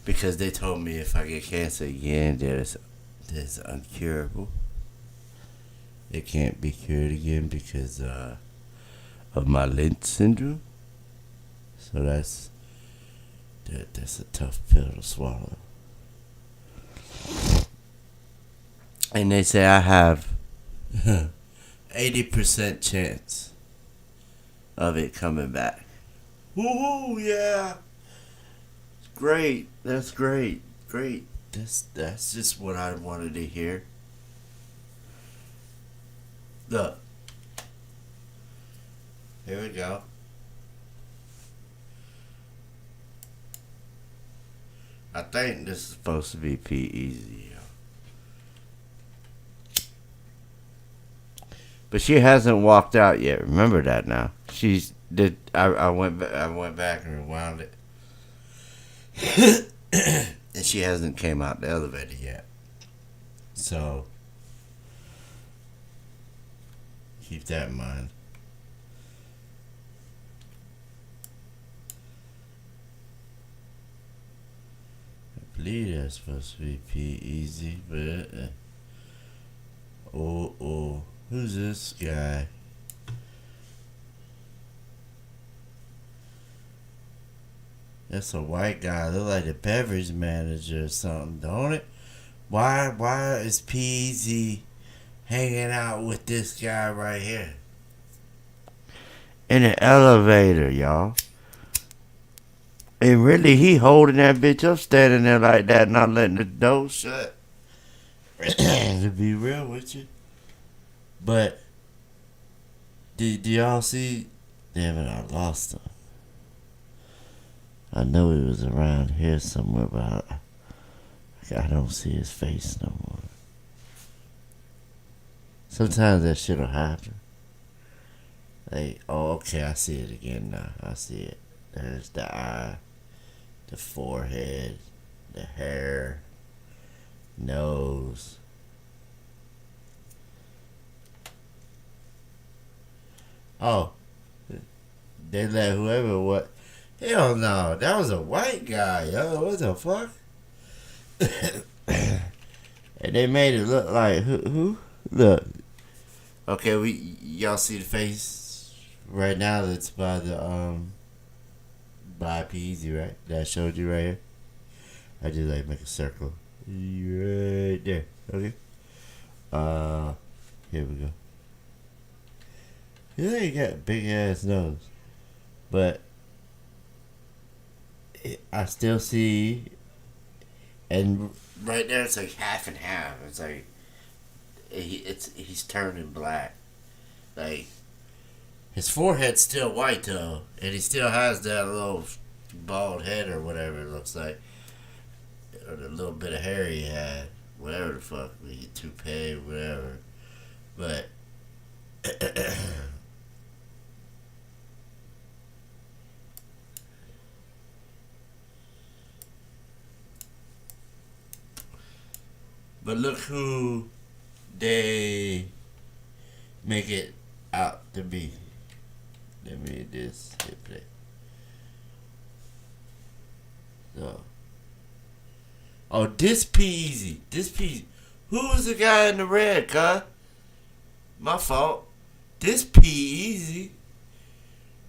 Because they told me if I get cancer again, that it's uncurable. It can't be cured again because of my Lynch syndrome. So that's a tough pill to swallow. And they say I have 80% chance of it coming back. Woohoo! Yeah. Great. That's great. Great. That's just what I wanted to hear. Look. Here we go. I think this is supposed to be P Easy. But she hasn't walked out yet. Remember that now. She's did. I went back and rewound it, and she hasn't came out the elevator yet. So keep that in mind. I believe that's supposed to be P Easy, but oh. Who's this guy? That's a white guy. Look like the beverage manager or something, don't it? Why is Peasy hanging out with this guy right here? In the elevator, y'all. And really, he holding that bitch up, standing there like that, not letting the door shut. To be real with you. But, do y'all see? Damn it, I lost him. I know he was around here somewhere, but I don't see his face no more. Sometimes that shit'll happen. Like, oh, okay, I see it again now. I see it. There's the eye, the forehead, the hair, nose. Oh, they let whoever what? Hell no, that was a white guy, yo. What the fuck? And they made it look like who? Look. Okay, y'all see the face right now? That's by the by Peasy, right? That I showed you right here. I just like make a circle right there. Okay. Here we go. Yeah, he got a big ass nose, but I still see, and right there it's like half and half. It's like he's turning black. Like his forehead's still white though, and he still has that little bald head or whatever it looks like, or the little bit of hair he had, whatever the fuck, the toupee, whatever, but. But look who they make it out to be. Let me just hit play. So. Oh, this Peasy. This Peasy. Who was the guy in the red, cuh? My fault. This Peasy.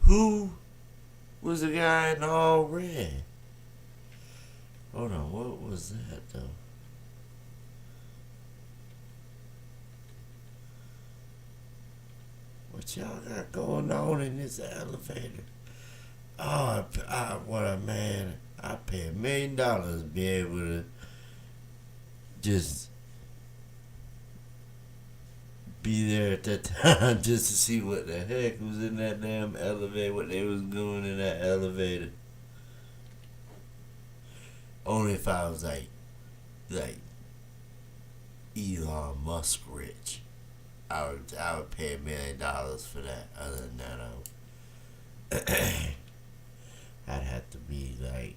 Who was the guy in all red? Hold on, what was that though? What y'all got going on in this elevator? Oh, what a man. I pay $1 million to be able to just be there at that time just to see what the heck was in that damn elevator, what they was doing in that elevator. Only if I was like Elon Musk rich. I would pay $1 million for that. Other than that, I'd have to be like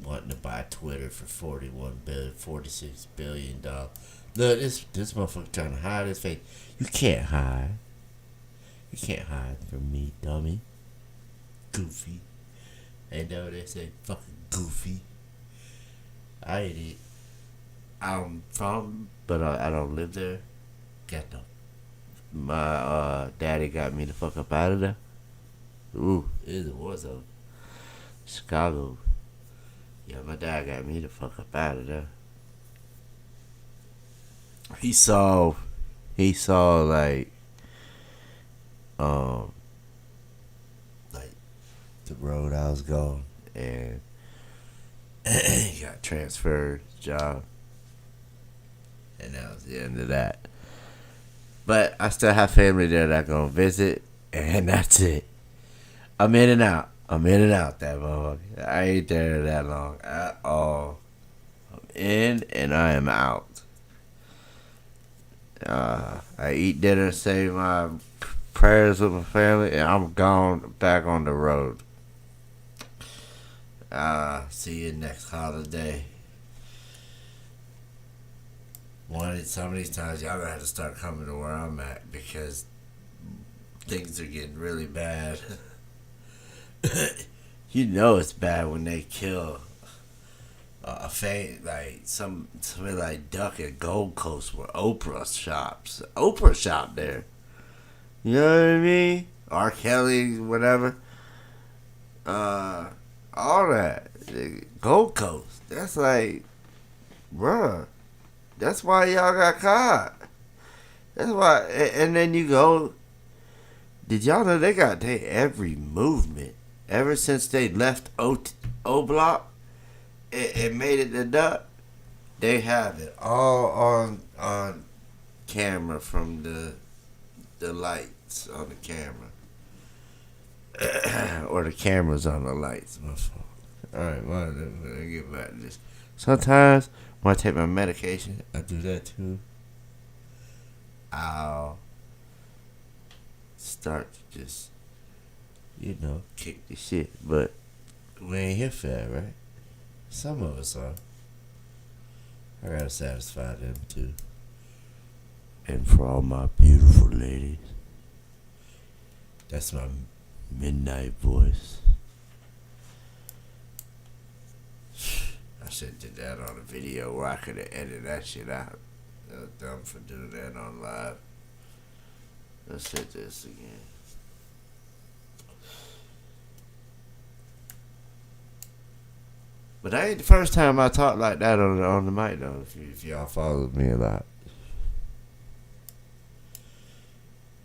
wanting to buy Twitter for $46 billion. Look, this motherfucker trying to hide his face. You can't hide. You can't hide from me, dummy. Goofy. Ain't that what they say? Fucking goofy. I ain't it. I'm from, but I don't live there. Ghetto. My daddy got me the fuck up out of there. Ooh, it was a Chicago. Yeah, my dad got me the fuck up out of there. He saw like the road I was going, and he got transferred job, and that was the end of that. But I still have family there that I gonna visit, and that's it. I'm in and out. I'm in and out that motherfucker. I ain't there that long at all. I'm in and I am out. I eat dinner, say my prayers with my family, and I'm gone back on the road. See you next holiday. Some of these times y'all gonna have to start coming to where I'm at because things are getting really bad. You know it's bad when they kill somebody like Duck at Gold Coast where Oprah shop there. You know what I mean? R. Kelly, whatever. All that. Gold Coast. That's like, bruh. That's why y'all got caught. That's why. And then you go. Did y'all know they got every movement ever since they left O Block? It made it to Duck. They have it all on camera from the lights on the camera. Or the cameras on the lights. My fault. Alright, let me get back to this. Sometimes when I take my medication, I do that too. I'll start to just, kick the shit. But we ain't here for that, right? Some of us are. I gotta satisfy them too. And for all my beautiful ladies, that's my midnight voice. I should have did that on a video where I could have edited that shit out. I was dumb for doing that on live. Let's hit this again. But that ain't the first time I talked like that on the mic though. If y'all followed me a lot,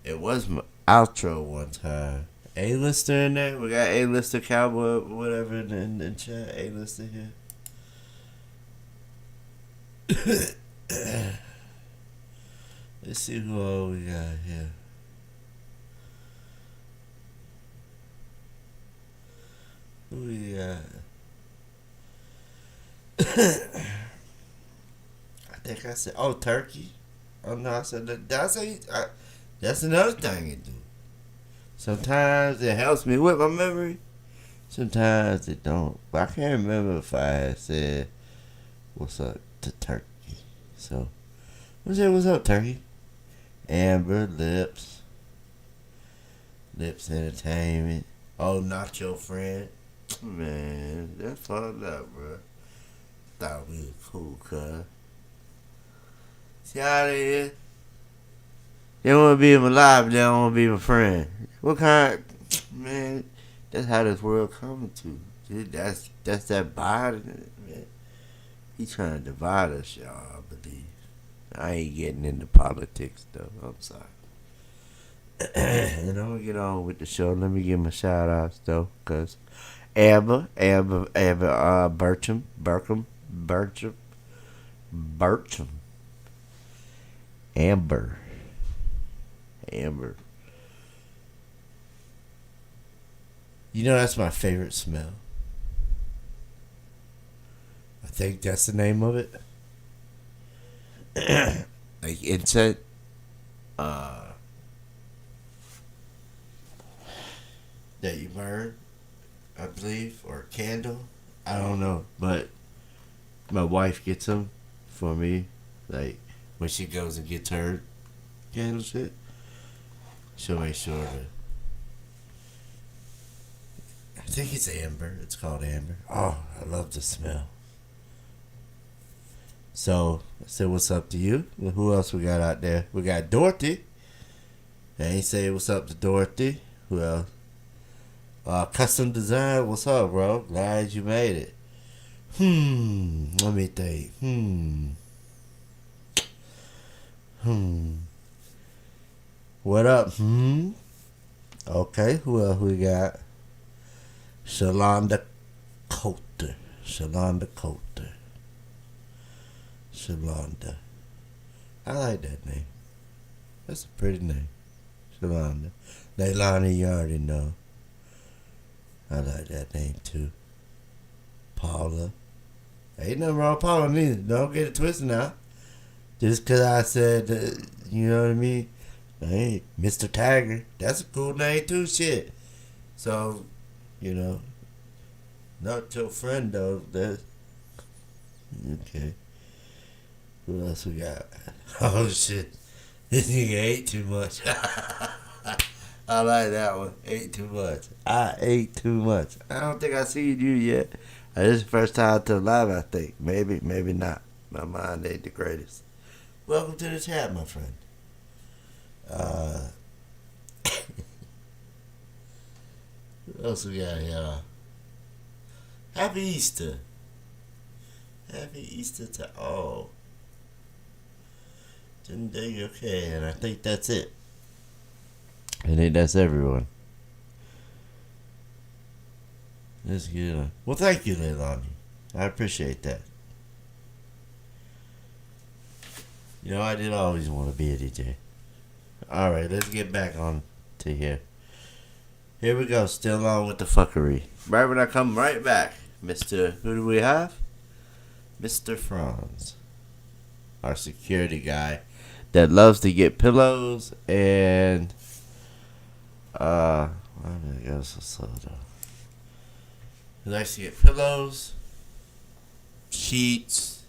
it was my outro one time. A-lister in there. We got A-lister cowboy, whatever in the chat. A-lister here. Let's see who all we got here. Who we got? I think I said, Turkey. Oh no, I said that's another thing you do. Sometimes it helps me with my memory. Sometimes it don't. But I can't remember if I had said what's up to Turkey. So what's up, Turkey? Amber, Lips Entertainment. Oh, not your friend. Man, that's fucked up, bro. Thought we was cool, cuz. See how they is? They want to be in my life, but they don't want to be my friend. What kind? Man, that's how this world coming to. Dude, that's that Biden, man. He trying to divide us, y'all, I believe. I ain't getting into politics, though. I'm sorry. And I'm going to get on with the show. Let me give my shout-outs, though, because Amber, Bertram. Amber. You know that's my favorite smell. I think that's the name of it. Like incense. That you burn, I believe, or candle. I don't know, but my wife gets them for me. Like when she goes and gets her candle shit, she'll make sure to. I think it's amber. It's called amber. Oh, I love the smell. So I said, "What's up to you?" Well, who else we got out there? We got Dorothy. I ain't say what's up to Dorothy. Who else? Custom design. What's up, bro? Glad you made it. Let me think. What up? Okay. Who else we got? Shalonda Coulter. Shalonda Coulter. Shalonda. I like that name. That's a pretty name. Shalonda. Leilani, you already know. I like that name too. Paula. Ain't nothing wrong with Paula neither. Don't get it twisted now. Just because I said, you know what I mean? Hey, Mr. Tiger. That's a cool name too, shit. So, you know. Not your friend though. That's okay. Who else we got? Oh shit. This nigga ate too much. I like that one. Ate too much. I ate too much. I don't think I seen you yet. This is the first time to live, I think. Maybe, maybe not. My mind ain't the greatest. Welcome to the chat, my friend. What else we got here? Happy Easter. Happy Easter to all. Okay, and I think that's it. I think that's everyone. Let's get on. Well, thank you, Leilani. I appreciate that. You know, I did always want to be a DJ. Alright, let's get back on to here. Here we go, still on with the fuckery. Right when I come right back, Mr. Who do we have? Mr. Franz. Our security guy that loves to get pillows and why did I go so slow though? He likes to get pillows, sheets,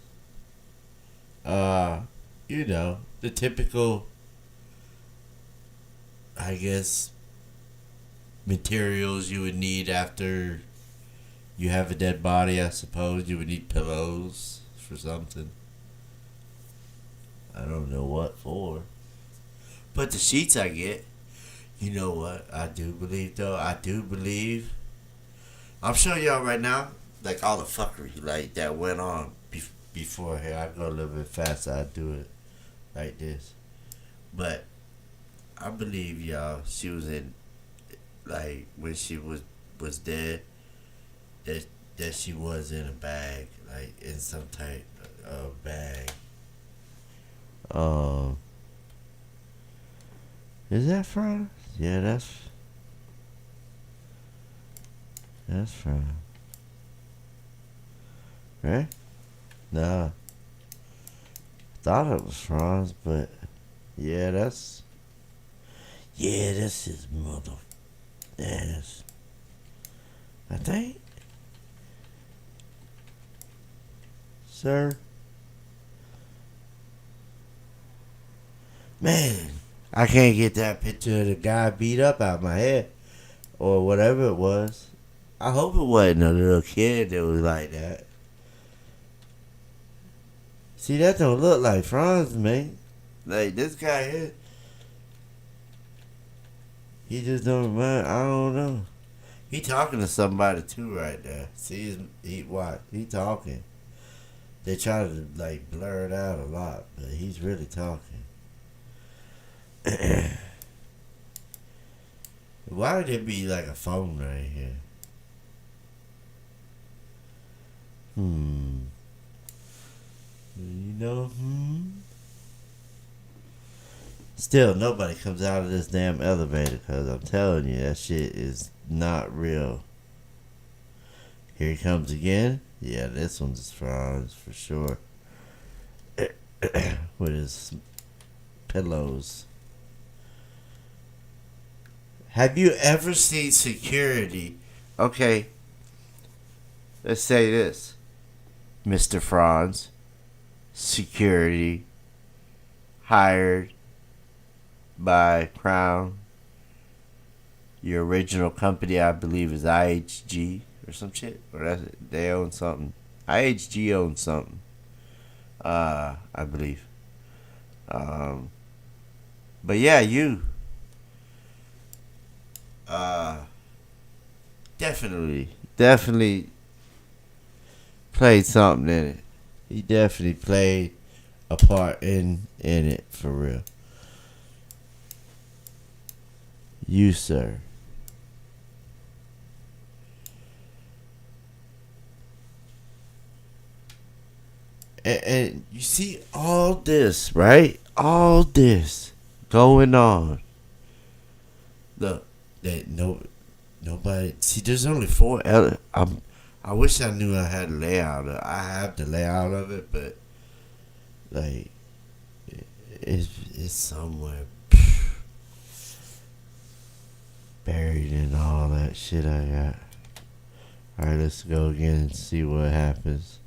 you know, the typical, I guess, materials you would need after you have a dead body. I suppose you would need pillows for something. I don't know what for. But the sheets I get, you know what? I do believe though. I'm showing y'all right now, like all the fuckery like that went on before here. I go a little bit faster. I do it like this. But I believe y'all she was in, like when she was dead, that she was in a bag, like in some type of bag. Is that from? Yeah, that's from. Right? Nah. Thought it was Franz, but yeah, that's his mother. Yes. I think. Sir. Man, I can't get that picture of the guy beat up out of my head. Or whatever it was. I hope it wasn't a little kid that was like that. See, that don't look like Franz, man. Like, this guy here. He just don't mind. I don't know. He talking to somebody too right there. See, he talking. They try to, like, blur it out a lot. But he's really talking. Why would there be like a phone right here? You know, Still, nobody comes out of this damn elevator because I'm telling you, that shit is not real. Here he comes again. Yeah, this one's Franz for sure. With his pillows. Have you ever seen security? Okay, let's say this. Mr. Franz, security, hired by Crown. Your original company, I believe, is IHG or some shit. Or they own something. IHG owns something. I believe. But yeah, you. Definitely played something in it. He definitely played a part in it for real. You, sir. And you see all this, right? All this going on. Look, that nobody. See, there's only four. I wish I knew I had a layout. I have the layout of it, but like, it's somewhere buried in all that shit I got. All right, let's go again and see what happens.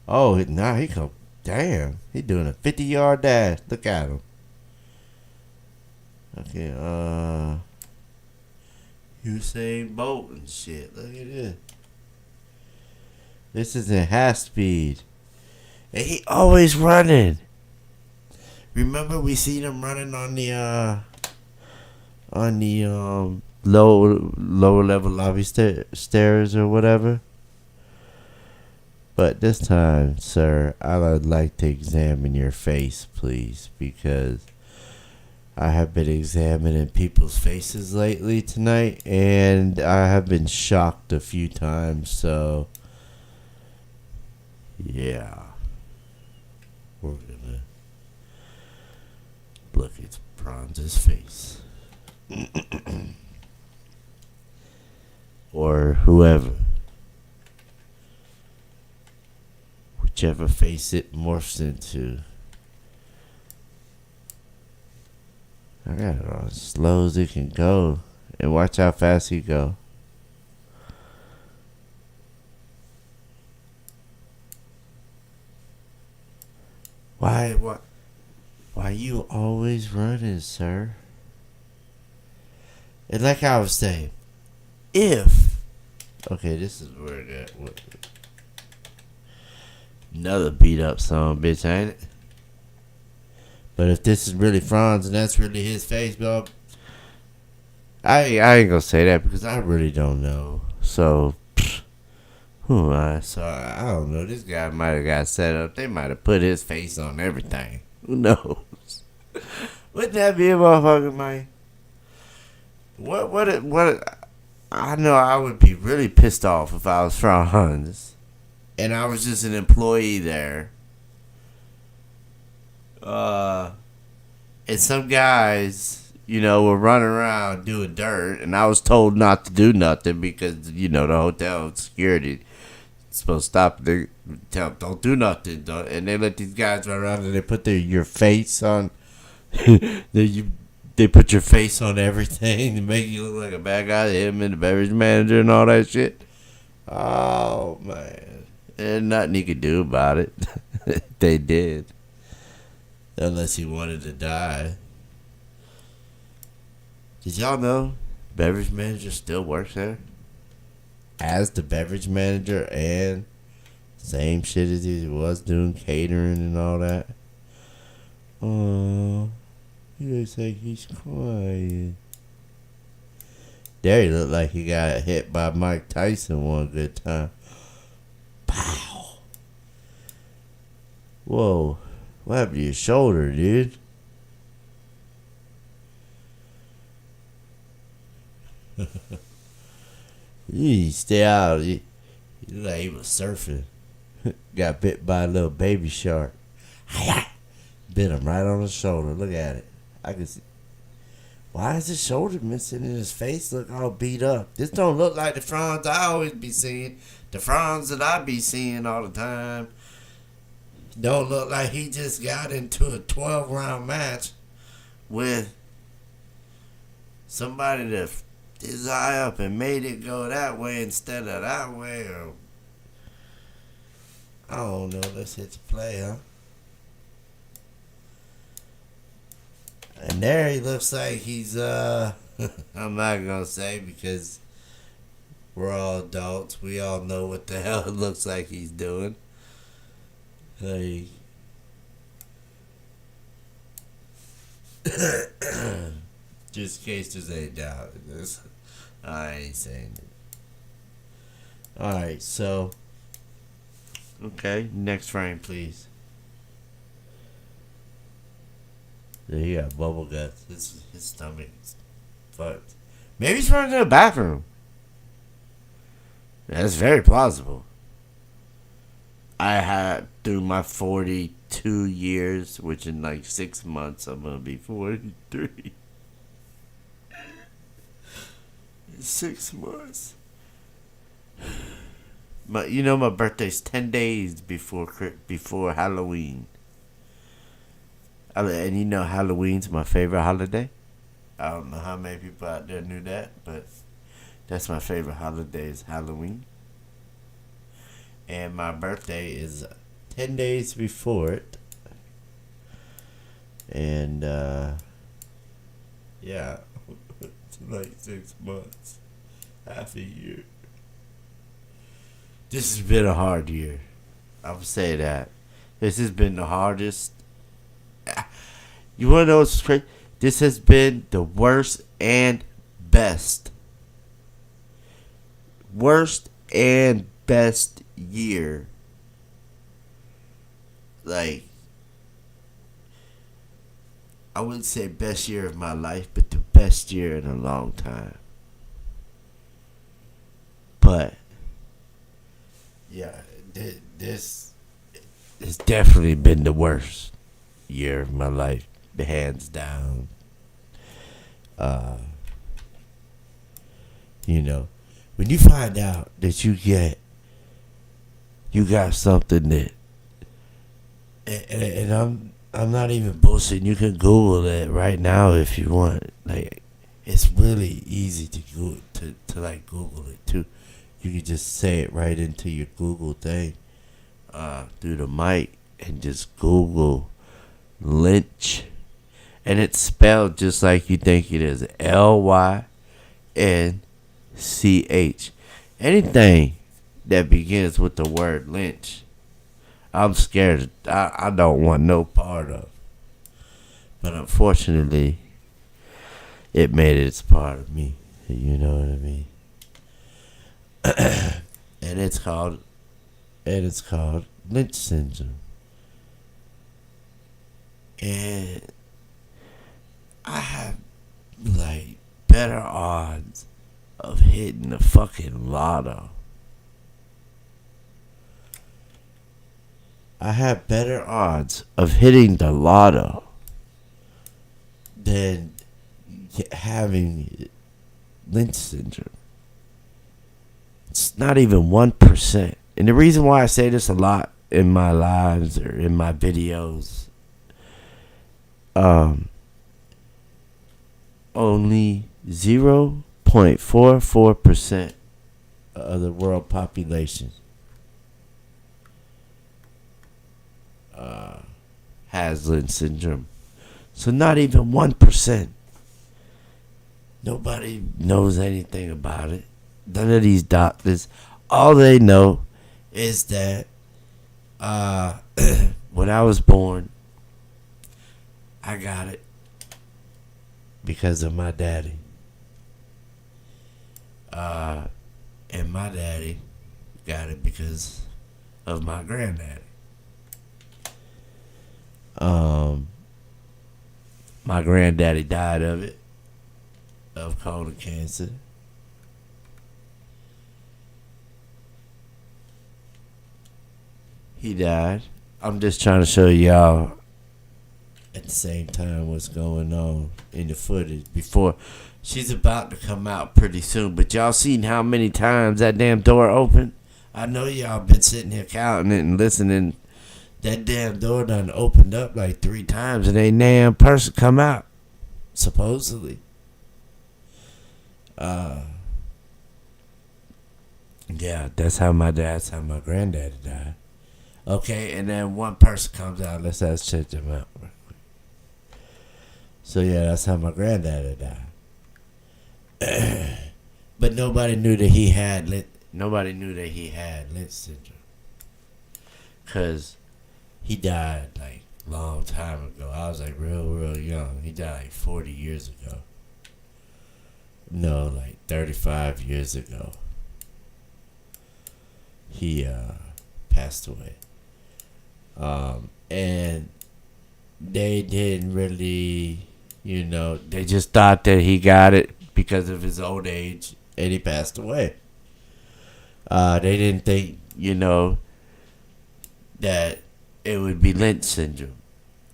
Oh, now he come. Damn, he doing a 50-yard dash. Look at him. Okay, Usain Bolt and shit. Look at this. This is in half speed. And he always running. Remember we seen him running on the lower level lobby stairs or whatever. But this time, sir, I would like to examine your face, please, because I have been examining people's faces lately tonight, and I have been shocked a few times, so yeah. We're gonna look at Franz's face. Or whoever. Whichever face it morphs into. I got it on as slow as it can go. And watch how fast he go. Why you always running, sir? And like I was saying, okay, this is where that another beat up son, bitch, ain't it? But if this is really Franz and that's really his face, bro, I ain't gonna say that because I really don't know. So, who am I? So I don't know. This guy might have got set up. They might have put his face on everything. Who knows? Wouldn't that be a motherfucker, man? What? I know I would be really pissed off if I was Franz and I was just an employee there. And some guys, were running around doing dirt, and I was told not to do nothing because, the hotel security is supposed to stop. They tell them, don't do nothing. And they let these guys run around and they put your face on. They put your face on everything to make you look like a bad guy. Him and the beverage manager and all that shit. Oh, man. There's nothing he could do about it. They did. Unless he wanted to die. Did y'all know beverage manager still works there? As the beverage manager and same shit as he was doing catering and all that. Oh, he looks like he's crying. There he looked like he got hit by Mike Tyson one good time. Pow. Whoa. What happened to your shoulder, dude? You stay out. You look like he was surfing. Got bit by a little baby shark. Bit him right on the shoulder. Look at it. I can see. Why is his shoulder missing and his face look all beat up? This don't look like the Franz I always be seeing. The Franz that I be seeing all the time. Don't look like he just got into a 12-round match with somebody that his eye up and made it go that way instead of that way. Or I don't know. Let's hit the play, huh? And there he looks like he's, I'm not going to say because we're all adults. We all know what the hell it looks like he's doing. Like, just in case there's any doubt in this, I ain't saying it. Alright, so, okay, next frame, please. There he got bubble guts. His stomach's fucked. Maybe he's running to the bathroom. That's very plausible. I had through my 42 years, which in like 6 months I'm gonna be 43. 6 months. My birthday's 10 days before Halloween. And Halloween's my favorite holiday. I don't know how many people out there knew that, but that's my favorite holiday is Halloween. And my birthday is 10 days before it. And, yeah, it's like 6 months, half a year. This has been a hard year. I would say that. This has been the hardest. You want to know what's crazy? This has been the worst and best. Worst and best year. Like, I wouldn't say best year of my life, but the best year in a long time. But, yeah, this has definitely been the worst year of my life, hands down. When you find out that you got something that, and I'm not even bullshitting. You can Google it right now if you want. Like, it's really easy to Google it too. You can just say it right into your Google thing, through the mic, and just Google lynch, and it's spelled just like you think it is. Lynch. Anything that begins with the word lynch, I'm scared. I don't want no part of. But unfortunately, it made its part of me. You know what I mean? and it's called Lynch syndrome. And I have like better odds of hitting the fucking lotto. I have better odds of hitting the lotto than having Lynch syndrome. It's not even 1%. And the reason why I say this a lot in my lives or in my videos, only 0.44% of the world population has Lynch syndrome. So not even 1%. Nobody knows anything about it. None of these doctors. All they know is that when I was born, I got it because of my daddy. And my daddy got it because of my granddaddy. My granddaddy died of colon cancer. He died. I'm just trying to show y'all at the same time what's going on in the footage before. She's about to come out pretty soon, but y'all seen how many times that damn door opened? I know y'all been sitting here counting it and listening. That damn door done opened up like 3 times and ain't damn person come out, supposedly. Yeah, that's how my granddaddy died. Okay, and then one person comes out. Let's check them out. So yeah, that's how my granddaddy died. But nobody knew that he had Lynch syndrome, cause he died like long time ago. I was like real young. He died like 40 years ago. No, like 35 years ago. He passed away. And they didn't really, they just thought that he got it because of his old age and he passed away. They didn't think, that it would be Lynch syndrome,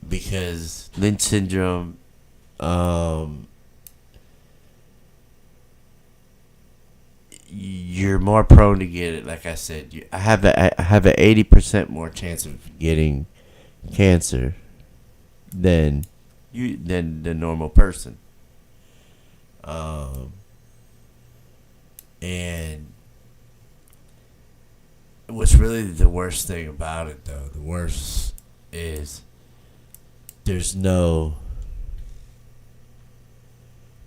because Lynch syndrome, you're more prone to get it. Like I said, I have an 80% more chance of getting cancer than the normal person. And what's really the worst thing about it, though, the worst is there was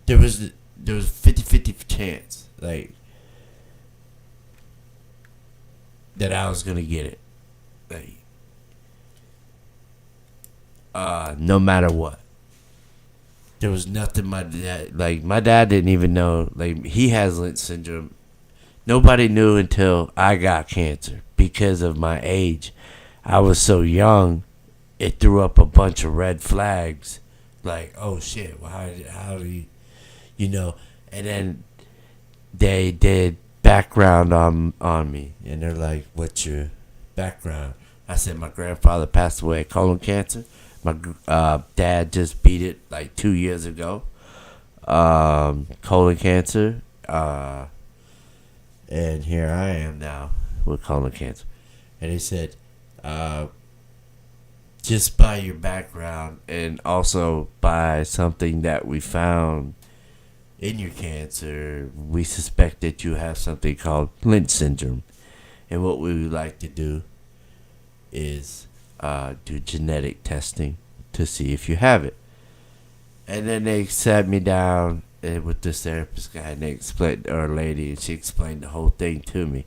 50-50 chance, like, that I was gonna get it, like, no matter what. There was nothing my dad didn't even know, like, he has Lynch syndrome. Nobody knew until I got cancer because of my age. I was so young, it threw up a bunch of red flags, like, oh shit, well, how do you, and then they did background on me, and they're like, what's your background? I said my grandfather passed away of colon cancer. My dad just beat it like 2 years ago. Colon cancer. And here I am now with colon cancer. And he said, just by your background and also by something that we found in your cancer, we suspect that you have something called Lynch syndrome. And what we would like to do is do genetic testing to see if you have it. And then they sat me down with this therapist guy, and they explained, or lady, and she explained the whole thing to me.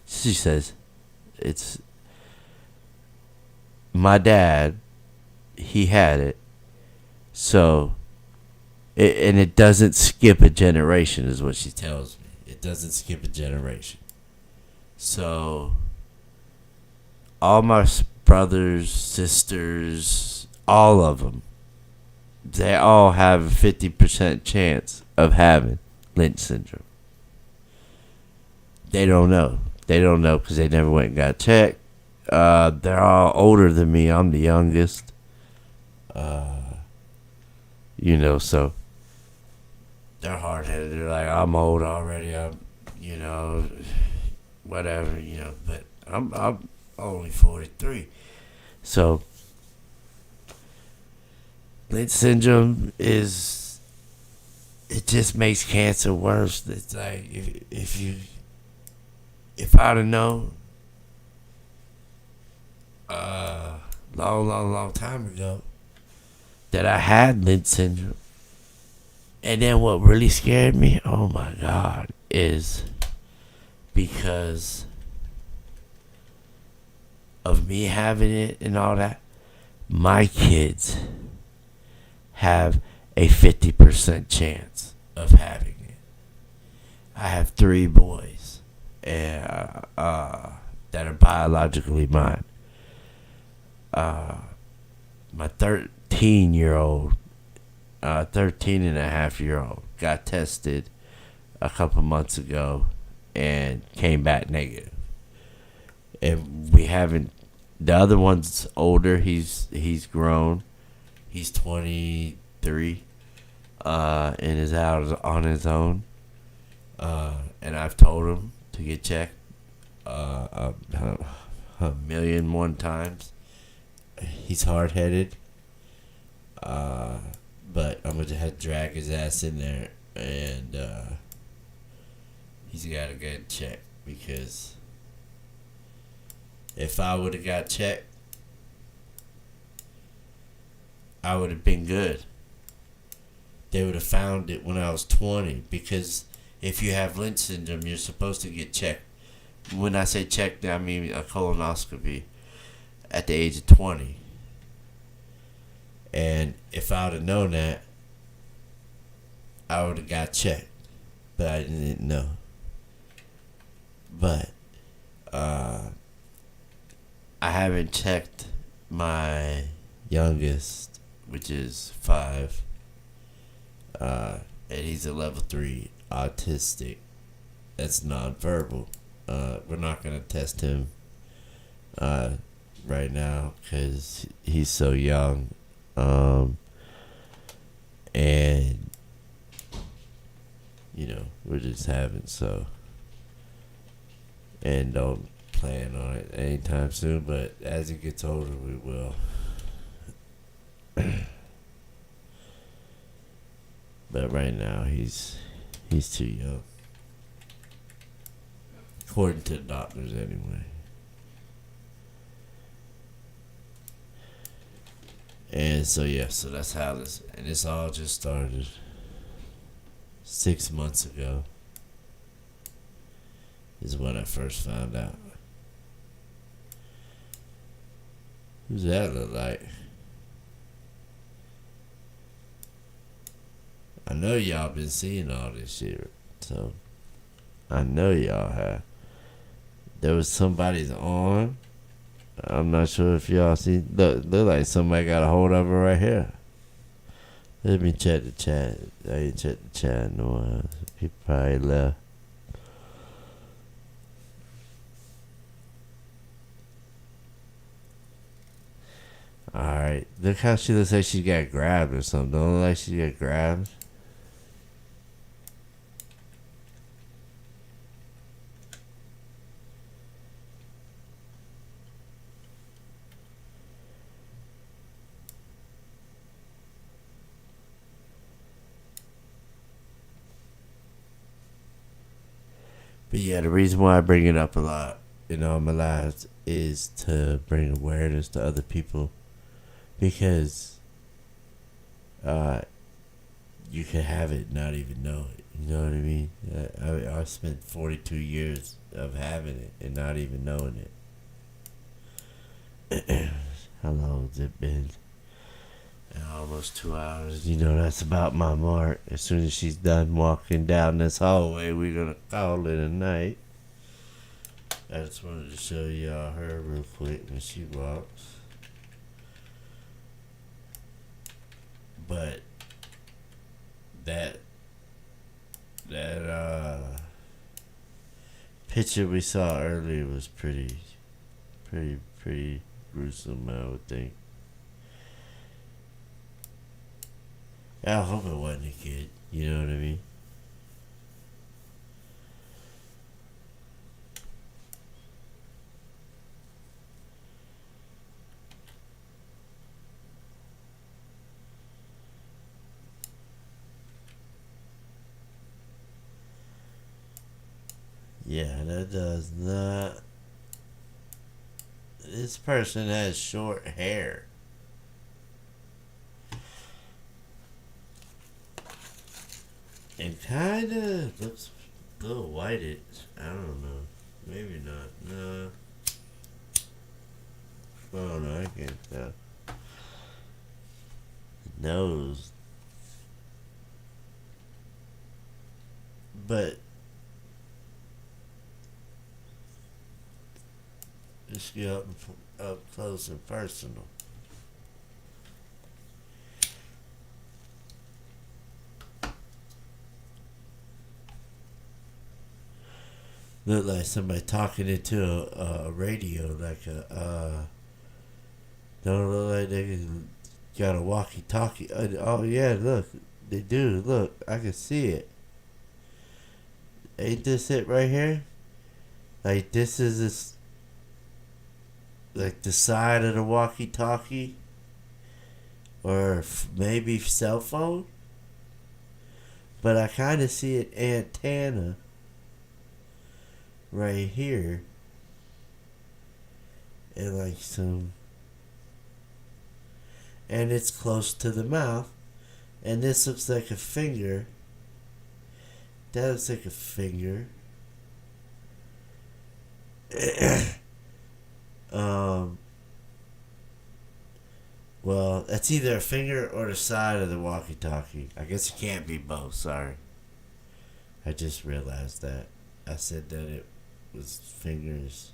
She says, it's my dad, he had it, so it doesn't skip a generation, is what she tells me. It doesn't skip a generation. So all my brothers, sisters, all of them, they all have a 50% chance of having Lynch syndrome. They don't know. They don't know because they never went and got checked. They're all older than me. I'm the youngest. So they're hard-headed. They're like, I'm old already. I'm, whatever, But I'm only 43. So Lynch syndrome it just makes cancer worse. It's like if I'd have known long time ago that I had Lynch syndrome, and then what really scared me, oh my God, is because of me having it and all that, my kids have a 50% chance of having it. I have 3 boys that are biologically mine. My 13 and a half year old got tested a couple months ago and came back negative. And we haven't, the other one's older, he's grown. He's 23 and is out on his own. And I've told him to get checked a million one times. He's hard-headed. But I'm going to have to drag his ass in there, and he's got to get checked, because if I would have got checked, I would have been good. They would have found it when I was 20, because if you have Lynch syndrome, you're supposed to get checked. When I say checked, I mean a colonoscopy at the age of 20. And if I would have known that, I would have got checked. But I didn't know. But I haven't checked my youngest, which is 5. And he's a level 3 autistic. That's nonverbal. We're not going to test him right now because he's so young. And, you know, we're just having so. And don't plan on it anytime soon, but as he gets older, we will. But right now, he's too young. According to the doctors, anyway. And so, yeah, so that's how this... And this all just started 6 months ago. Is when I first found out. Who's that look like? I know y'all been seeing all this shit, so... I know y'all have. There was somebody's arm. I'm not sure if y'all see. Look like somebody got a hold of her right here. Let me check the chat. I ain't checked the chat. No, people probably left. Alright. Look how she looks like she got grabbed or something. Don't look like she got grabbed. But yeah, the reason why I bring it up a lot in all my lives is to bring awareness to other people. Because you can have it and not even know it. You know what I mean? I spent 42 years of having it and not even knowing it. How long has it been? Almost 2 hours. You know, that's about my mark. As soon as she's done walking down this hallway, we're going to call it a night. I just wanted to show y'all her real quick when she walks. But that picture we saw earlier was pretty gruesome, I would think. I hope it wasn't a kid. You know what I mean? Yeah, that does not. This person has short hair. And kinda looks a little whitish. I don't know. Maybe not. No. Oh no, I can't tell. The nose. But let's get up close and personal. Look like somebody talking into a radio, like don't look like they got a walkie-talkie. Oh yeah, look, they do. Look, I can see it. Ain't this it right here? Like this is this, like the side of the walkie-talkie, or maybe cell phone. But I kind of see an antenna right here, and like some, and it's close to the mouth, and this looks like a finger. That looks like a finger. Well, that's either a finger or the side of the walkie-talkie. I guess it can't be both. Sorry, I just realized that. I said that it was fingers,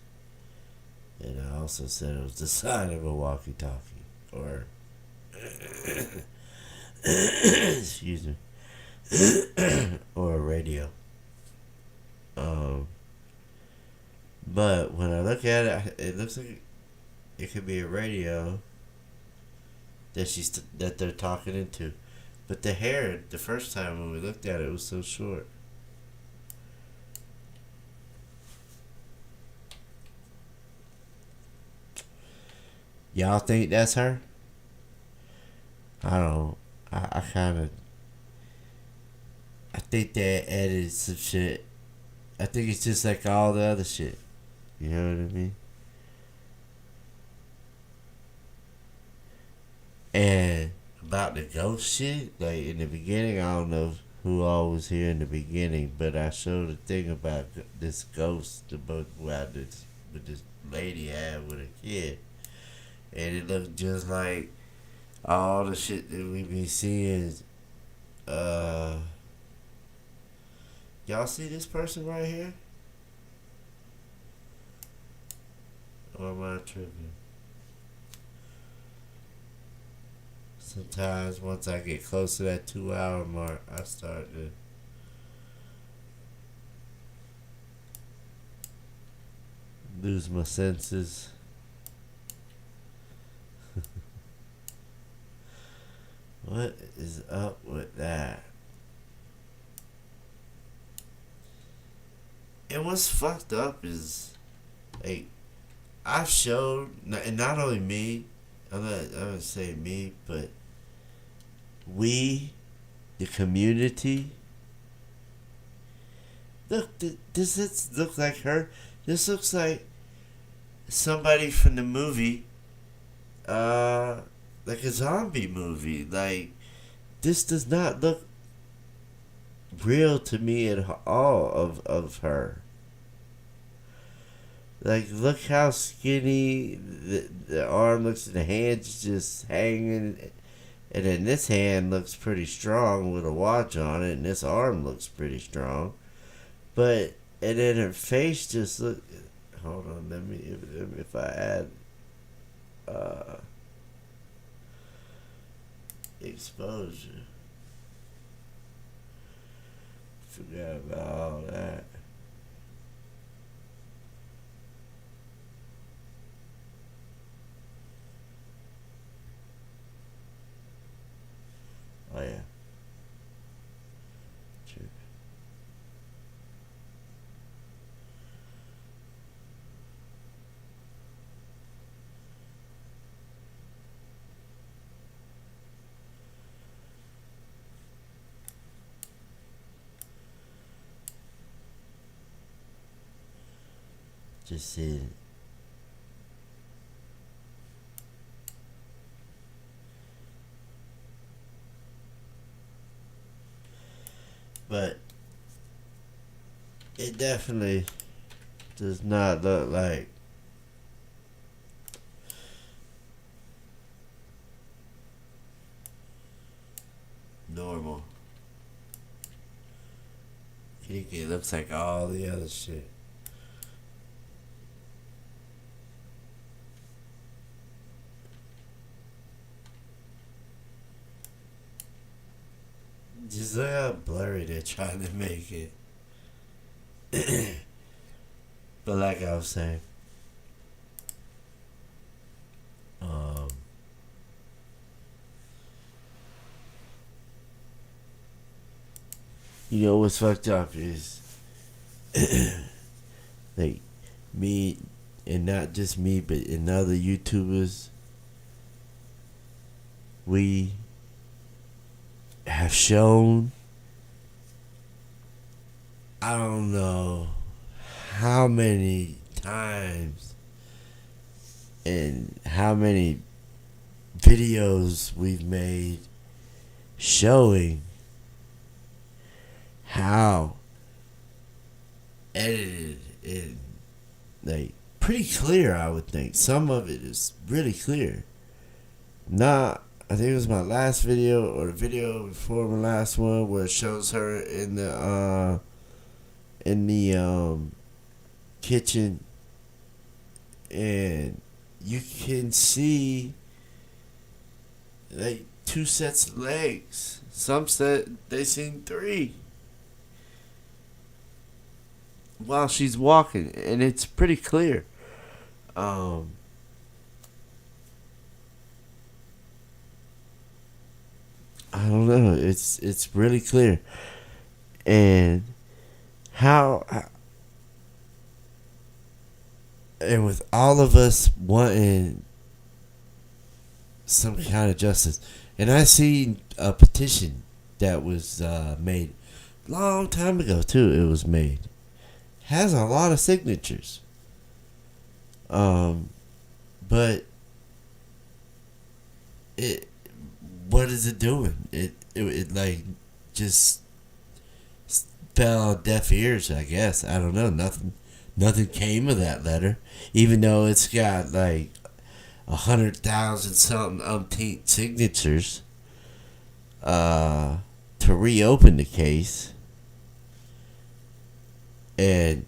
and I also said it was the side of a walkie-talkie, or excuse me, or a radio. But when I look at it, it looks like it could be a radio that they're talking into. But the hair, the first time when we looked at it, was so short. Y'all think that's her? I don't. I kind of. I think they edited some shit. I think it's just like all the other shit. You know what I mean? And about the ghost shit, like in the beginning, I don't know who all was here in the beginning, but I showed a thing about this ghost about this lady had with a kid, and it looked just like all the shit that we be seeing. Y'all see this person right here? Or am I tripping? Sometimes once I get close to that 2 hour mark, I start to lose my senses. What is up with that? And what's fucked up is, like, I've showed, and not only me, I'm gonna say me, but we, the community. Look, this looks like her. This looks like somebody from the movie, like a zombie movie. Like, this does not look real to me at all of her. Like, look how skinny the arm looks, and the hand's just hanging. And then this hand looks pretty strong with a watch on it, and this arm looks pretty strong. But, and then her face just look. Hold on, let me, if I add exposure. Forgot about all that. Oh yeah. True. Just see. But it definitely does not look like normal. It looks like all the other shit. Just look how blurry they're trying to make it. But like I was saying, you know what's fucked up is like me, and not just me, but in other YouTubers, we have shown, I don't know how many times and how many videos we've made showing how edited and like pretty clear, I would think. Some of it is really clear. Not, I think it was my last video or the video before my last one where it shows her in the kitchen, and you can see like 2 sets of legs. Some said they seen 3 while she's walking, and it's pretty clear. I don't know. It's really clear. And how and with all of us wanting some kind of justice, and I seen a petition that was made long time ago too. It was made, has a lot of signatures. But it, what is it doing? It like just fell on deaf ears, I guess. I don't know. Nothing came of that letter, even though it's got like 100,000 something umpteen signatures to reopen the case. And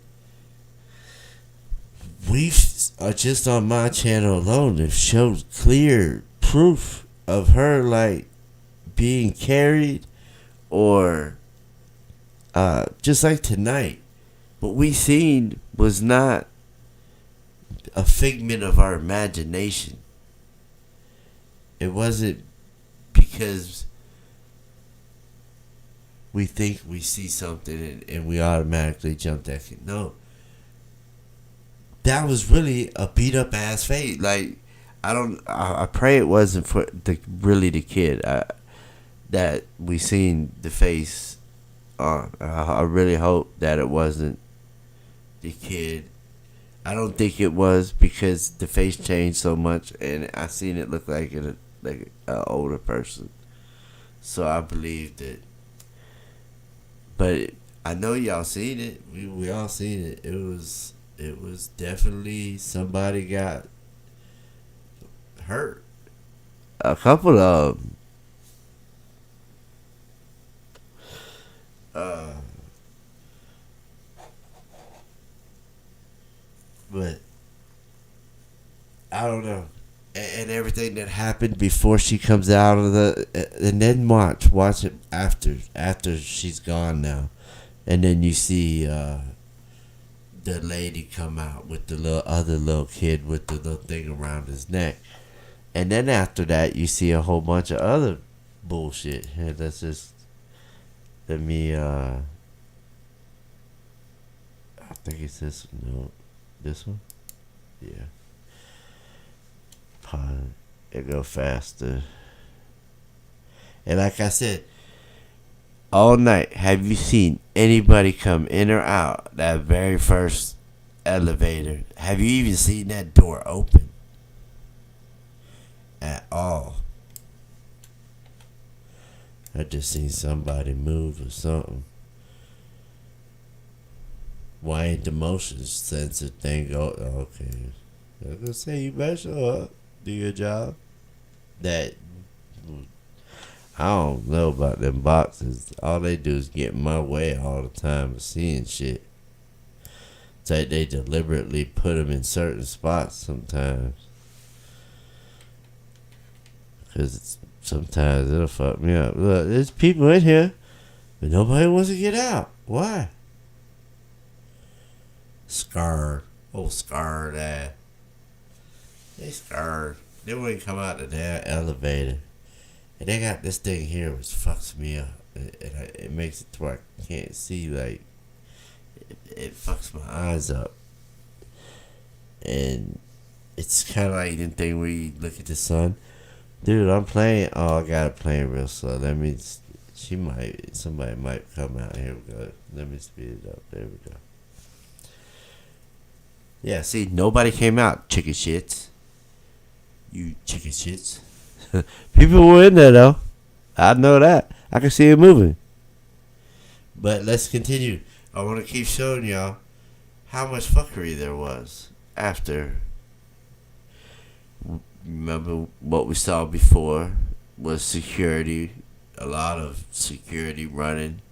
we've just on my channel alone have showed clear proof of her like being carried, or just like tonight, what we seen was not a figment of our imagination. It wasn't because we think we see something and we automatically jump that kid. No. That was really a beat up ass face. Like, I pray it wasn't for the kid that we seen the face on. I really hope that it wasn't the kid. I don't think it was, because the face changed so much, and I seen it look like an older person. So I believed it. But I know y'all seen it. We all seen it. It was definitely somebody got hurt. A couple of them. But I don't know. And everything that happened before she comes out of and then watch it after she's gone now, and then you see the lady come out with the other little kid with the little thing around his neck, and then after that you see a whole bunch of other bullshit. Here, let's just let me I think it's this one, yeah. It go faster. And like I said, all night, have you seen anybody come in or out that very first elevator? Have you even seen that door open at all? I just seen somebody move or something. Why ain't the motion sensor thing go? Okay, I was gonna say, you better show up, do your job. That, I don't know about them boxes. All they do is get in my way all the time of seeing shit. It's like they deliberately put them in certain spots sometimes. Because sometimes it'll fuck me up. Look, there's people in here, but nobody wants to get out. Why? Scarred. Oh, scarred ass. They scarred. They wouldn't come out of that elevator. And they got this thing here which fucks me up. It makes it to where I can't see, like, it fucks my eyes up. And it's kind of like the thing where you look at the sun. Dude, I'm playing. Oh, I got it playing real slow. That means somebody might come out. Here we go. Let me speed it up. There we go. Yeah, see, nobody came out, chicken shits. You chicken shits. People were in there, though. I know that. I can see it moving. But let's continue. I want to keep showing y'all how much fuckery there was after. Remember what we saw before was security. A lot of security running.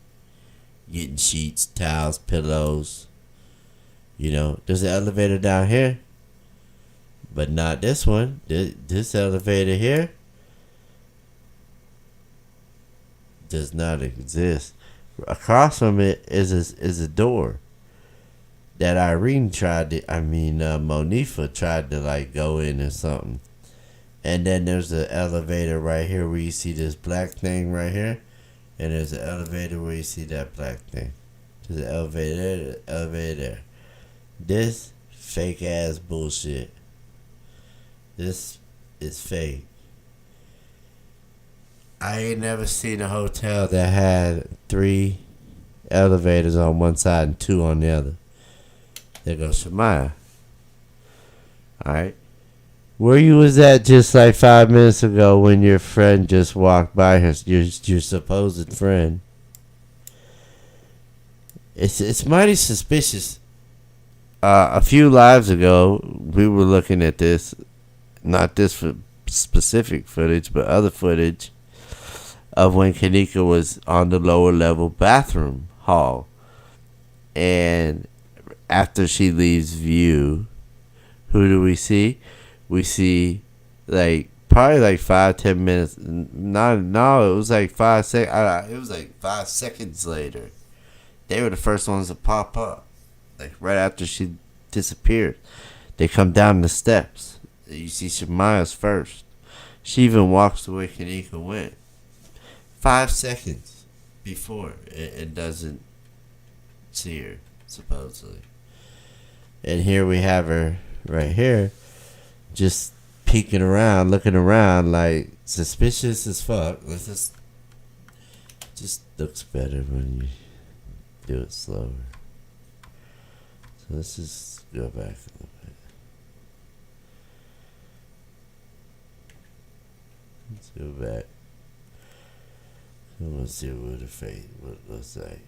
Getting sheets, towels, pillows. You know, there's an elevator down here. But not this one. This elevator here does not exist. Across from it is a door that Monifa tried to like go in or something. And then there's the elevator right here where you see this black thing right here. And there's an elevator where you see that black thing. There's an elevator there, the elevator there. This fake ass bullshit. This is fake. I ain't never seen a hotel that had 3 elevators on one side and 2 on the other. There goes Shemaya. Alright. Where you was at just like 5 minutes ago when your friend just walked by her, your supposed friend. It's mighty suspicious. A few lives ago, we were looking at this, not this specific footage, but other footage of when Kenneka was on the lower level bathroom hall. And after she leaves view, who do we see? We see probably 5-10 minutes. No, it was like 5 seconds. It was like 5 seconds later. They were the first ones to pop up. Like right after she disappeared. They come down the steps. You see Shemaya's first. She even walks the way Kenneka went. 5 seconds before it doesn't see her, supposedly. And here we have her right here, just peeking around, looking around like suspicious as fuck. Let's just looks better when you do it slower. So let's just go back a little bit. Let's go back. I want to see what her face looks like.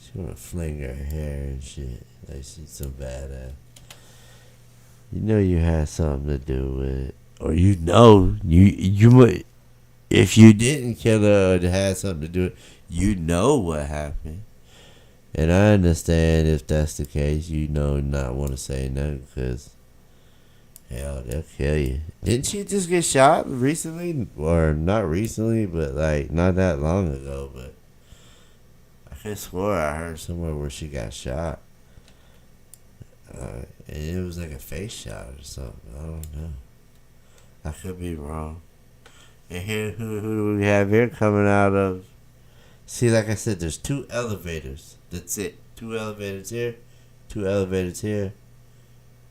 She want to fling her hair and shit like she's some badass. You know you had something to do with it, or you might. If you didn't kill her or it had something to do with it, you know what happened. And I understand if that's the case, not want to say nothing because hell, they'll kill you. Didn't she just get shot recently? Or not recently, but not that long ago. But I could have swore I heard somewhere where she got shot. And it was like a face shot or something. I don't know. I could be wrong. And here, who do we have here coming out of? See, like I said, there's 2 elevators. That's it. 2 elevators here. 2 elevators here.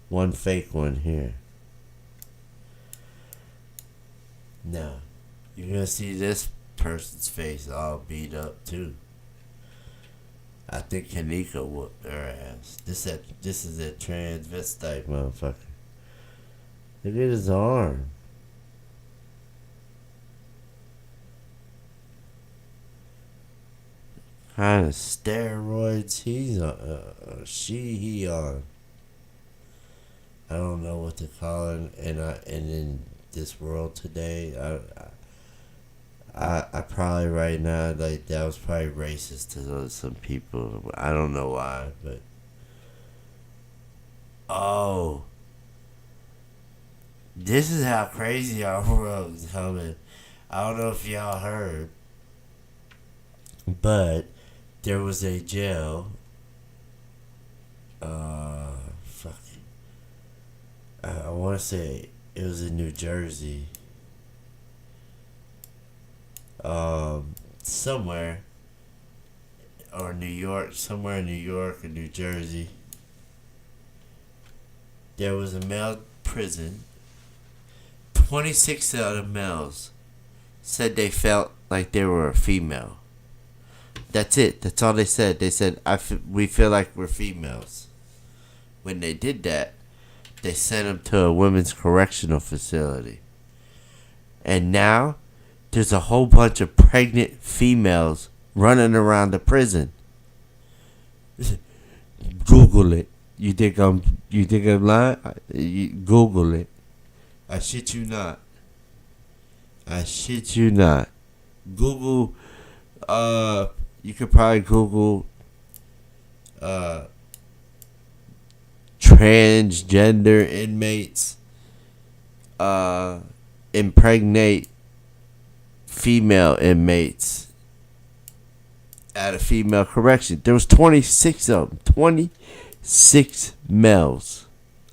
1 fake one here. Now, you're going to see this person's face all beat up, too. I think Kenneka whooped her ass. This is a transvestite motherfucker. Look at his arm. Kind of steroids he on. I don't know what to call it, and in this world today, I probably right now that was probably racist to some people. I don't know why, but this is how crazy our world is coming. I don't know if y'all heard, but there was a jail. I want to say it was in New Jersey. Somewhere. Or New York. Somewhere in New York or New Jersey. There was a male prison. 26 of the males said they felt like they were a female. That's it. That's all they said. They said, we feel like we're females. When they did that, they sent them to a women's correctional facility. And now, there's a whole bunch of pregnant females running around the prison. Google it. You think I'm lying? Google it. I shit you not. Google, you could probably Google, transgender inmates, impregnate female inmates at a female correction. There was 26 of them. 26 males.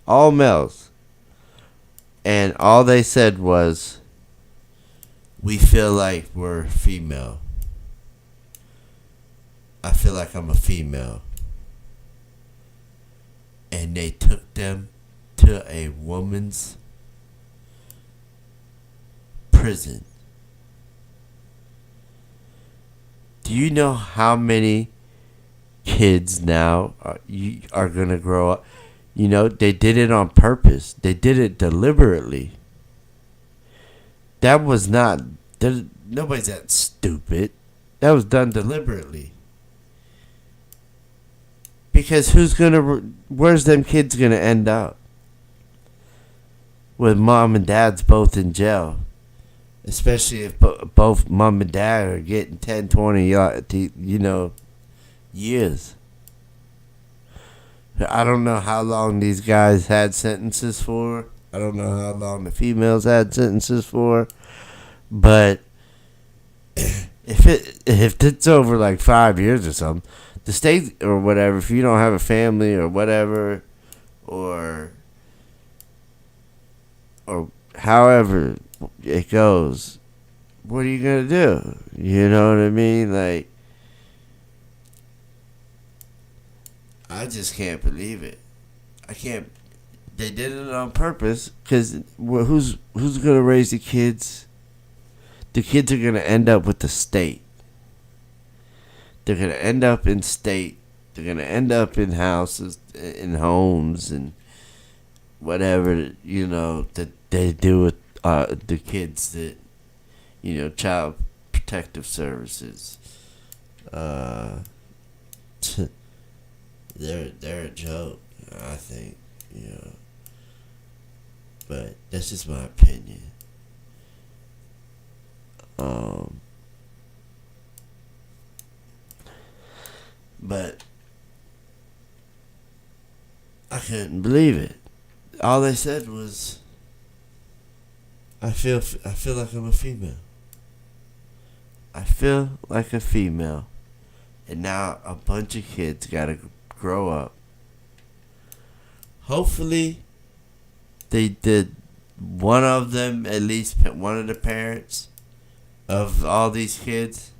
All males. And all they said was, we feel like we're female. I feel like I'm a female. And they took them to a woman's prison. Do you know how many kids now are going to grow up? You know, they did it on purpose. They did it deliberately. That was not, nobody's that stupid. That was done deliberately. Because where's them kids going to end up? With mom and dad's both in jail. Especially if both mom and dad are getting 10, 20, years. I don't know how long these guys had sentences for. I don't know how long the females had sentences for. But if it's over like 5 years or something, the state or whatever, if you don't have a family or whatever, or however it goes, what are you gonna do? You know what I mean? Like, I just can't believe it. I can't. They did it on purpose, because who's gonna raise the kids? The kids are gonna end up with the state. They're gonna end up in state. They're gonna end up in houses, in homes, and whatever that they do with the kids that Child Protective Services. They're a joke, I think. But that's just my opinion. But I couldn't believe it. All they said was, I feel like I'm a female. I feel like a female. And now a bunch of kids gotta grow up. Hopefully, they did. One of them, at least one of the parents of all these kids,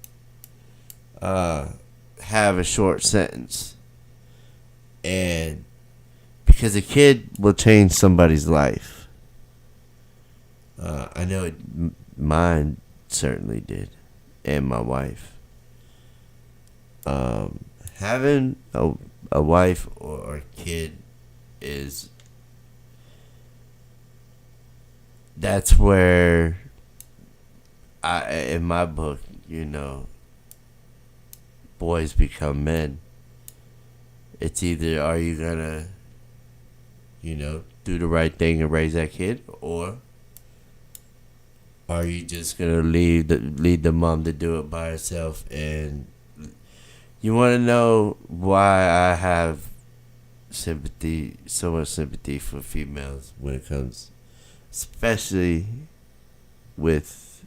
have a short sentence. And because a kid will change somebody's life. I know mine certainly did. And my wife. Having a wife or a kid that's where in my book, boys become men. It's either, are you gonna, do the right thing and raise that kid, or are you just gonna lead the mom to do it by herself? And you want to know why I have so much sympathy for females when it comes, especially with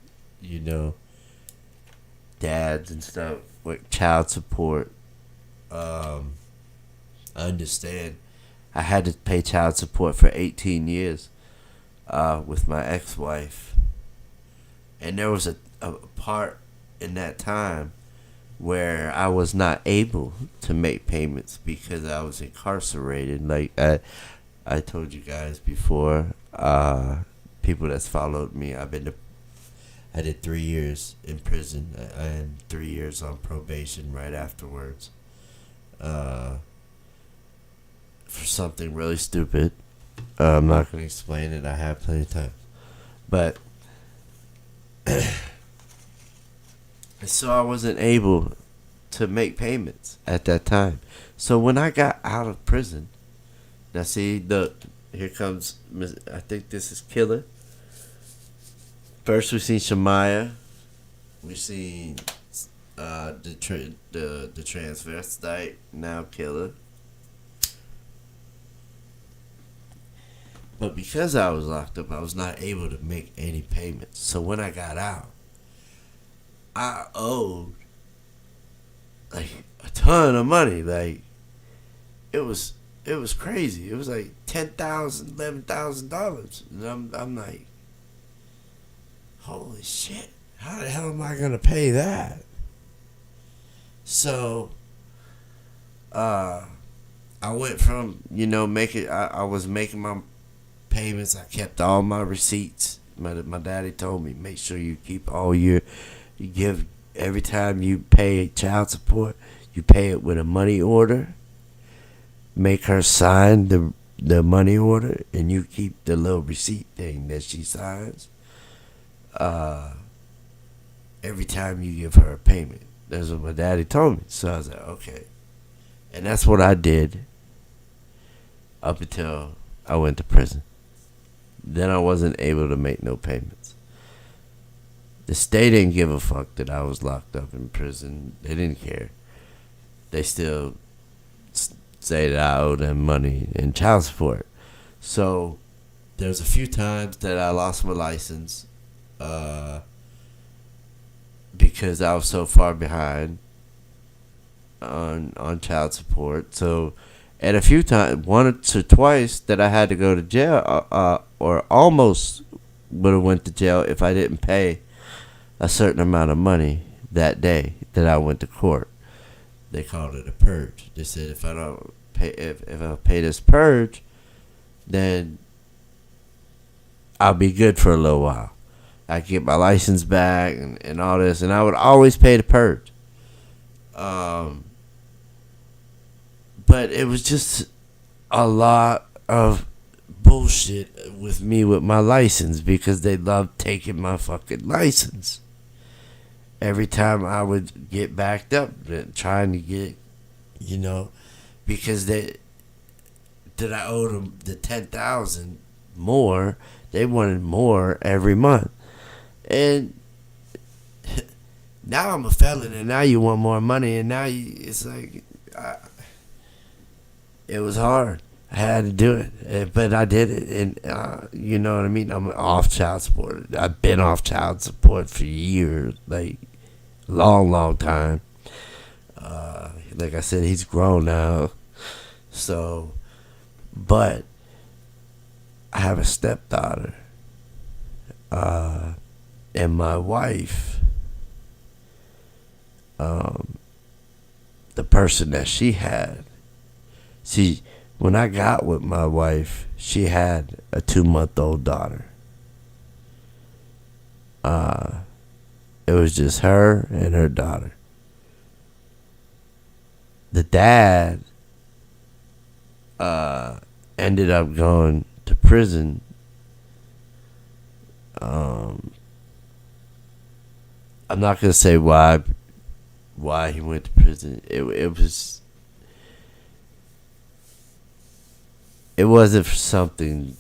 dads and stuff with child support. I understand. I had to pay child support for 18 years with my ex-wife. And there was a part in that time where I was not able to make payments because I was incarcerated. Like I told you guys before, people that's followed me, I did 3 years in prison. I had 3 years on probation right afterwards. For something really stupid. I'm not going to explain it. I have plenty of time. But so I wasn't able to make payments at that time. So when I got out of prison, now see, here comes, I think this is Killer. First we seen Shamaya. We seen the transvestite, now Killer. But because I was locked up, I was not able to make any payments. So when I got out, I owed like a ton of money. Like, it was it was crazy. It was like $10,000, $11,000, and I'm like, holy shit! How the hell am I gonna pay that? So, I went from I was making my payments. I kept all my receipts. My daddy told me, make sure you keep you give every time you pay child support, you pay it with a money order. Make her sign the money order, and you keep the little receipt thing that she signs. Every time you give her a payment. That's what my daddy told me. So I was like, okay. And that's what I did up until I went to prison. Then I wasn't able to make no payments. The state didn't give a fuck that I was locked up in prison. They didn't care. They still say that I owe them money in child support. So there was a few times that I lost my license because I was so far behind on child support. So at a few times, once or twice, that I had to go to jail, or almost would have went to jail if I didn't pay a certain amount of money that day that I went to court. They called it a purge. They said if I don't pay, if I pay this purge, then I'll be good for a little while. I get my license back and all this, and I would always pay the purge. But it was just a lot of bullshit with me with my license, because they loved taking my fucking license. Every time I would get backed up trying to get, because that I owed them the $10,000 more, they wanted more every month. And now I'm a felon, and now you want more money, and now it's like, it was hard. I had to do it, but I did it, and you know what I mean? I'm off child support. I've been off child support for years, like long time. Like I said, he's grown now, so, but I have a stepdaughter, and my wife, the person that she had. See, when I got with my wife, she had a 2-month-old daughter. It was just her and her daughter. The dad ended up going to prison. I'm not gonna say why he went to prison. It wasn't for something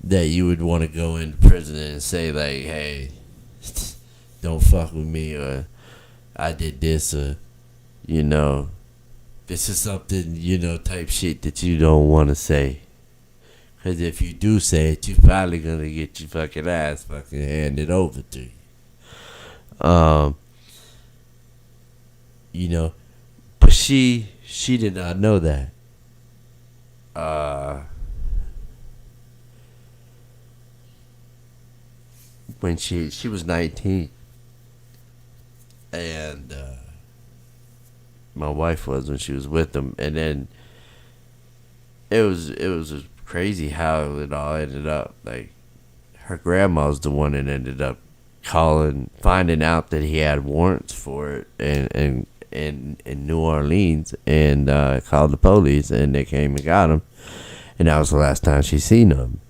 that you would want to go into prison and say, like, hey, don't fuck with me, or I did this, or, this is something, type shit that you don't want to say. Because if you do say it, you're probably going to get your fucking ass fucking handed over to you. But she did not know that. When she was 19, and my wife was when she was with them, and then it was crazy how it all ended up. Like, her grandma's the one that ended up finding out that he had warrants for it, and in New Orleans, and called the police, and they came and got him, and that was the last time she seen him.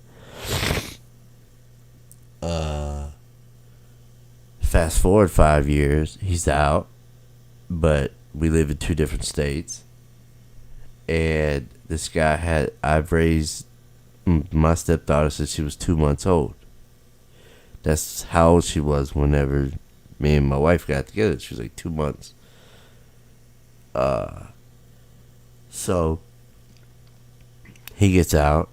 Fast forward 5 years, he's out, but we live in 2 different states, and this guy I've raised my stepdaughter since she was 2 months old. That's how old she was whenever me and my wife got together. She was like 2 months. So he gets out,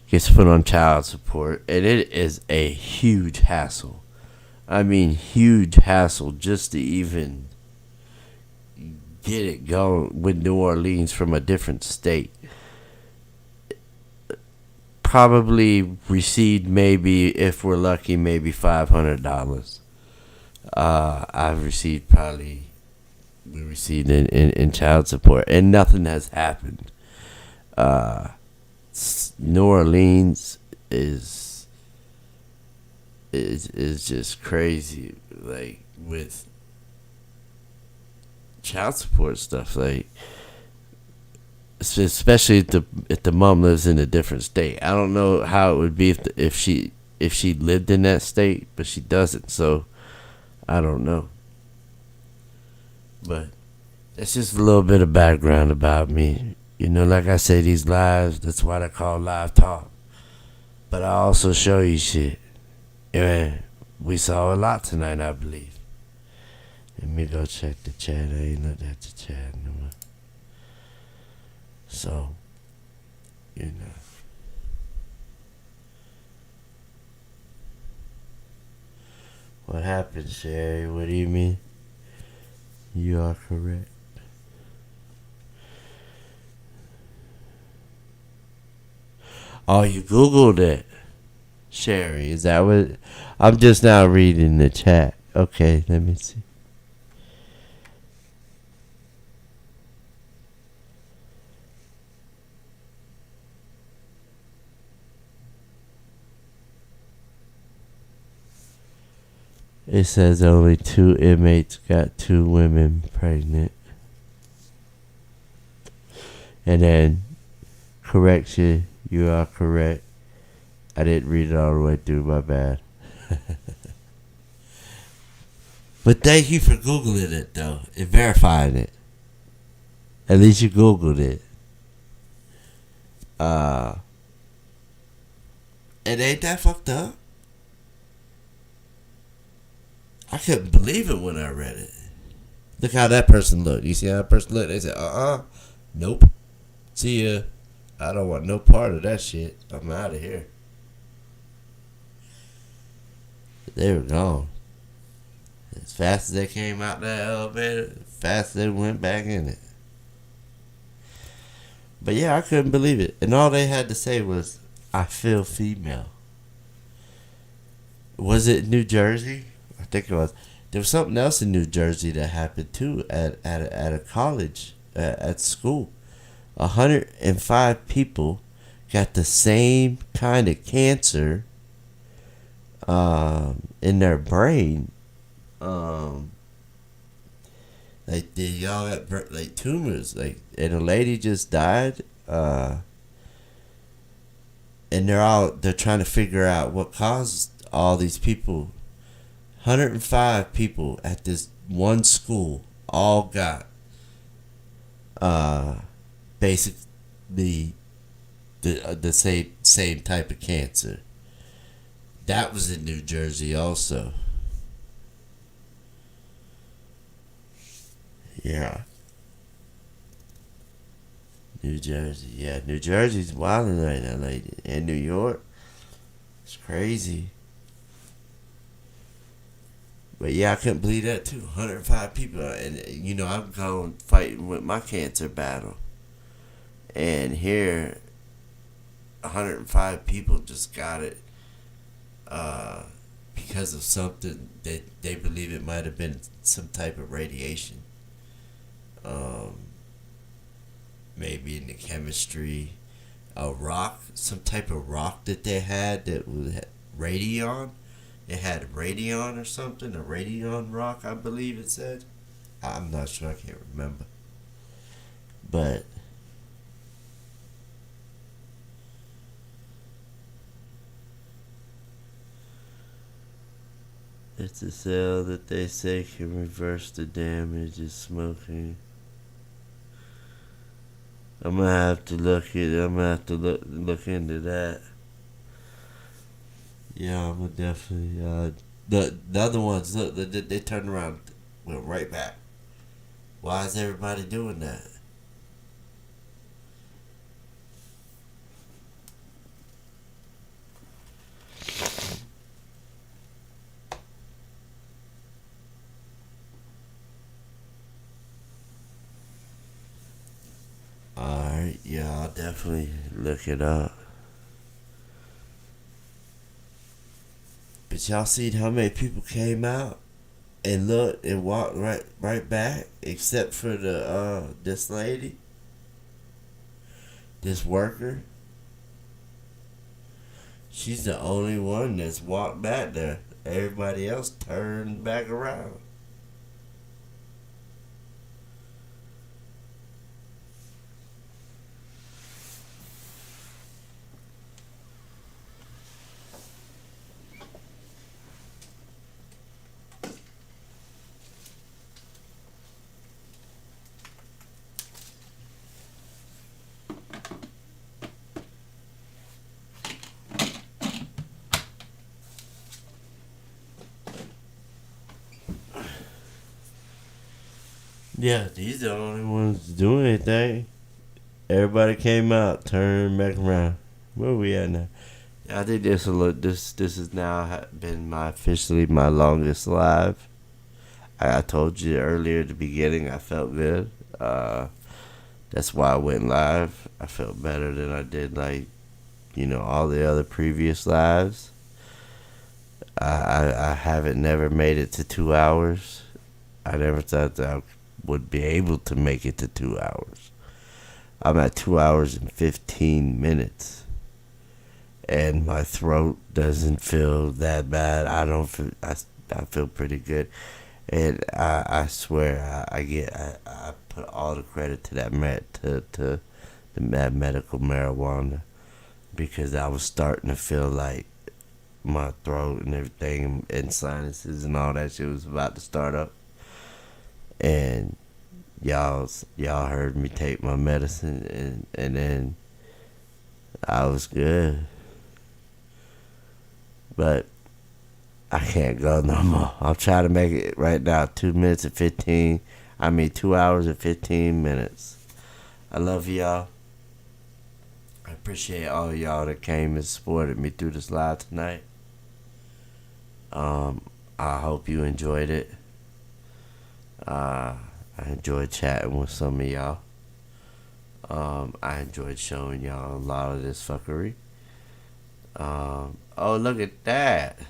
gets put on child support, and it is a huge hassle. I mean, huge hassle just to even get it going with New Orleans from a different state. Probably received, maybe if we're lucky, maybe $500. I've received we received in child support, and nothing has happened. New Orleans is just crazy, like with child support stuff, like especially if the mom lives in a different state. I don't know how it would be if she lived in that state, but she doesn't, so I don't know. But that's just a little bit of background about me. You know, like I say, these lives, that's why they're called live talk. But I also show you shit. Yeah, we saw a lot tonight, I believe. Let me go check the chat. I ain't looked at the chat no more. So, you know. What happened, Sherry? What do you mean? You are correct. Oh, you Googled it, Sherry. Is that what? I'm just now reading the chat. Okay, let me see. It says only 2 inmates got 2 women pregnant. And then, correction, you are correct. I didn't read it all the way through, my bad. But thank you for Googling it, though, and verifying it. At least you Googled it. And ain't that fucked up? I couldn't believe it when I read it. Look how that person looked. You see how that person looked? They said, nope. See ya. I don't want no part of that shit. I'm out of here. They were gone. As fast as they came out that elevator, fast as they went back in it. But yeah, I couldn't believe it. And all they had to say was, I feel female. Was it New Jersey? I think it was. There was something else in New Jersey that happened too at a college, at school. 105 people got the same kind of cancer in their brain. Like they all got like tumors, like, and a lady just died. And they're trying to figure out what caused all these people. 105 people at this one school all got basically the same type of cancer. That was in New Jersey also. Yeah. New Jersey. Yeah, New Jersey's wilding right now, lady. And New York. It's crazy. But yeah, I couldn't believe that too. 105 people. And, you know, I'm going fighting with my cancer battle. And here, 105 people just got it because of something that they believe it might have been some type of radiation. Maybe in the chemistry. A rock, some type of rock that they had that was radion. It had radion or something, a radion rock, I believe it said. I'm not sure, I can't remember. But it's a cell that they say can reverse the damage of smoking. I'm gonna have to look into that. Yeah, I'm gonna definitely. The other ones, look, they turned around, went right back. Why is everybody doing that? Yeah, I'll definitely look it up. But y'all seen how many people came out and looked and walked right back, except for the this lady, this worker. She's the only one that's walked back there. Everybody else turned back around. Yeah, these are the only ones doing anything. Everybody came out, turned back around. Where we at now? I think this has now been officially my longest live. I told you earlier at the beginning I felt good. That's why I went live. I felt better than I did all the other previous lives. I haven't never made it to 2 hours. I never thought that I would be able to make it to 2 hours. I'm at 2 hours and 15 minutes, and my throat doesn't feel that bad. I feel pretty good, and I swear I put all the credit to that that medical marijuana, because I was starting to feel like my throat and everything and sinuses and all that shit was about to start up. And y'all heard me take my medicine, and then I was good. But I can't go no more. I'm trying to make it right now 2 hours and 15 minutes. I love y'all. I appreciate all y'all that came and supported me through this live tonight. I hope you enjoyed it. I enjoyed chatting with some of y'all. I enjoyed showing y'all a lot of this fuckery. Oh, look at that.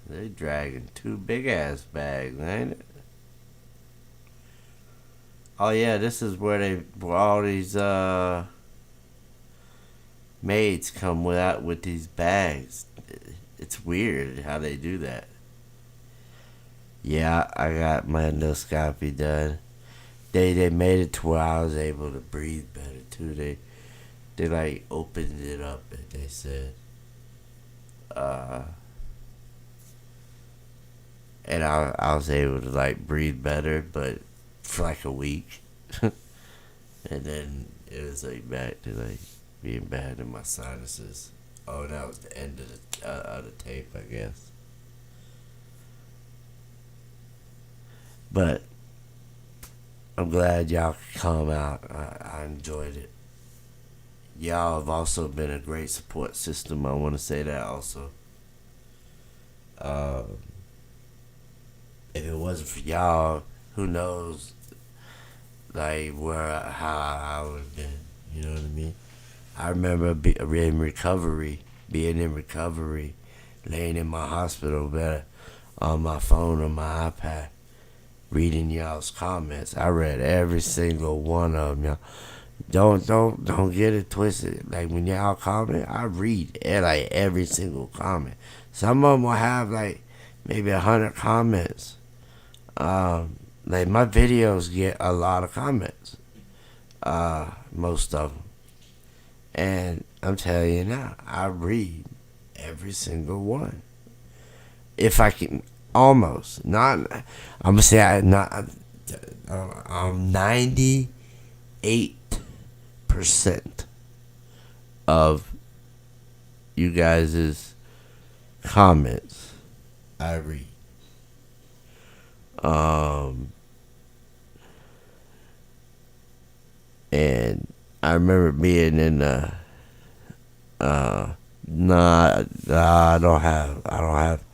They dragging 2 big ass bags, ain't it? Oh yeah, this is where all these maids come with these bags. It's weird how they do that. Yeah, I got my endoscopy done. They made it to where I was able to breathe better too. They like opened it up, and they said, and I was able to like breathe better, but for like a week, and then it was like back to like being bad in my sinuses. Oh, that was the end of the tape, I guess. But I'm glad y'all could come out. I enjoyed it. Y'all have also been a great support system. I want to say that also. If it wasn't for y'all, who knows, like how I would have been. You know what I mean? I remember being in recovery, laying in my hospital bed on my phone or my iPad, reading y'all's comments. I read every single one of them, y'all. Don't get it twisted. Like when y'all comment, I read like every single comment. Some of them will have like maybe 100 comments. Like my videos get a lot of comments. Most of them. And I'm telling you now, I read every single one. If I can, almost. Not, I'm going to say I'm 98% of you guys' comments I read. And I remember being in I don't have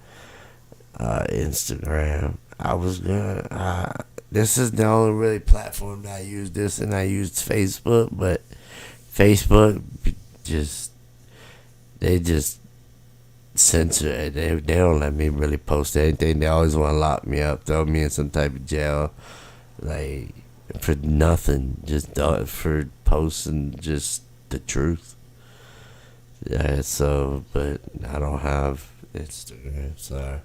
Instagram. I was gonna this is the only really platform that I use this, and I used Facebook, but Facebook they just censor it. They don't let me really post anything. They always want to lock me up, throw me in some type of jail, like for nothing, just for posting just the truth. Yeah, so but I don't have Instagram, so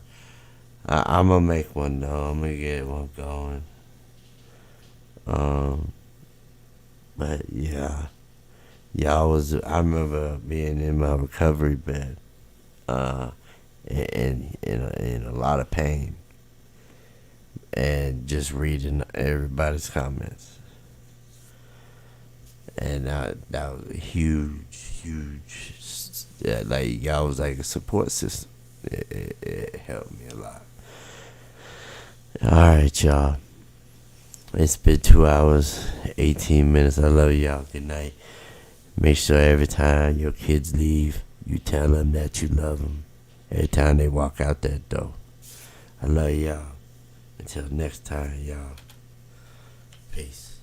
I'm gonna make one though. I'm gonna get one going. But yeah, I remember being in my recovery bed, in a lot of pain, and just reading everybody's comments, and that was a huge. Yeah, like y'all was like a support system. It helped me a lot. All right, y'all. It's been 2 hours, 18 minutes. I love y'all. Good night. Make sure every time your kids leave, you tell them that you love them. Every time they walk out that door. I love y'all. Until next time, y'all. Peace.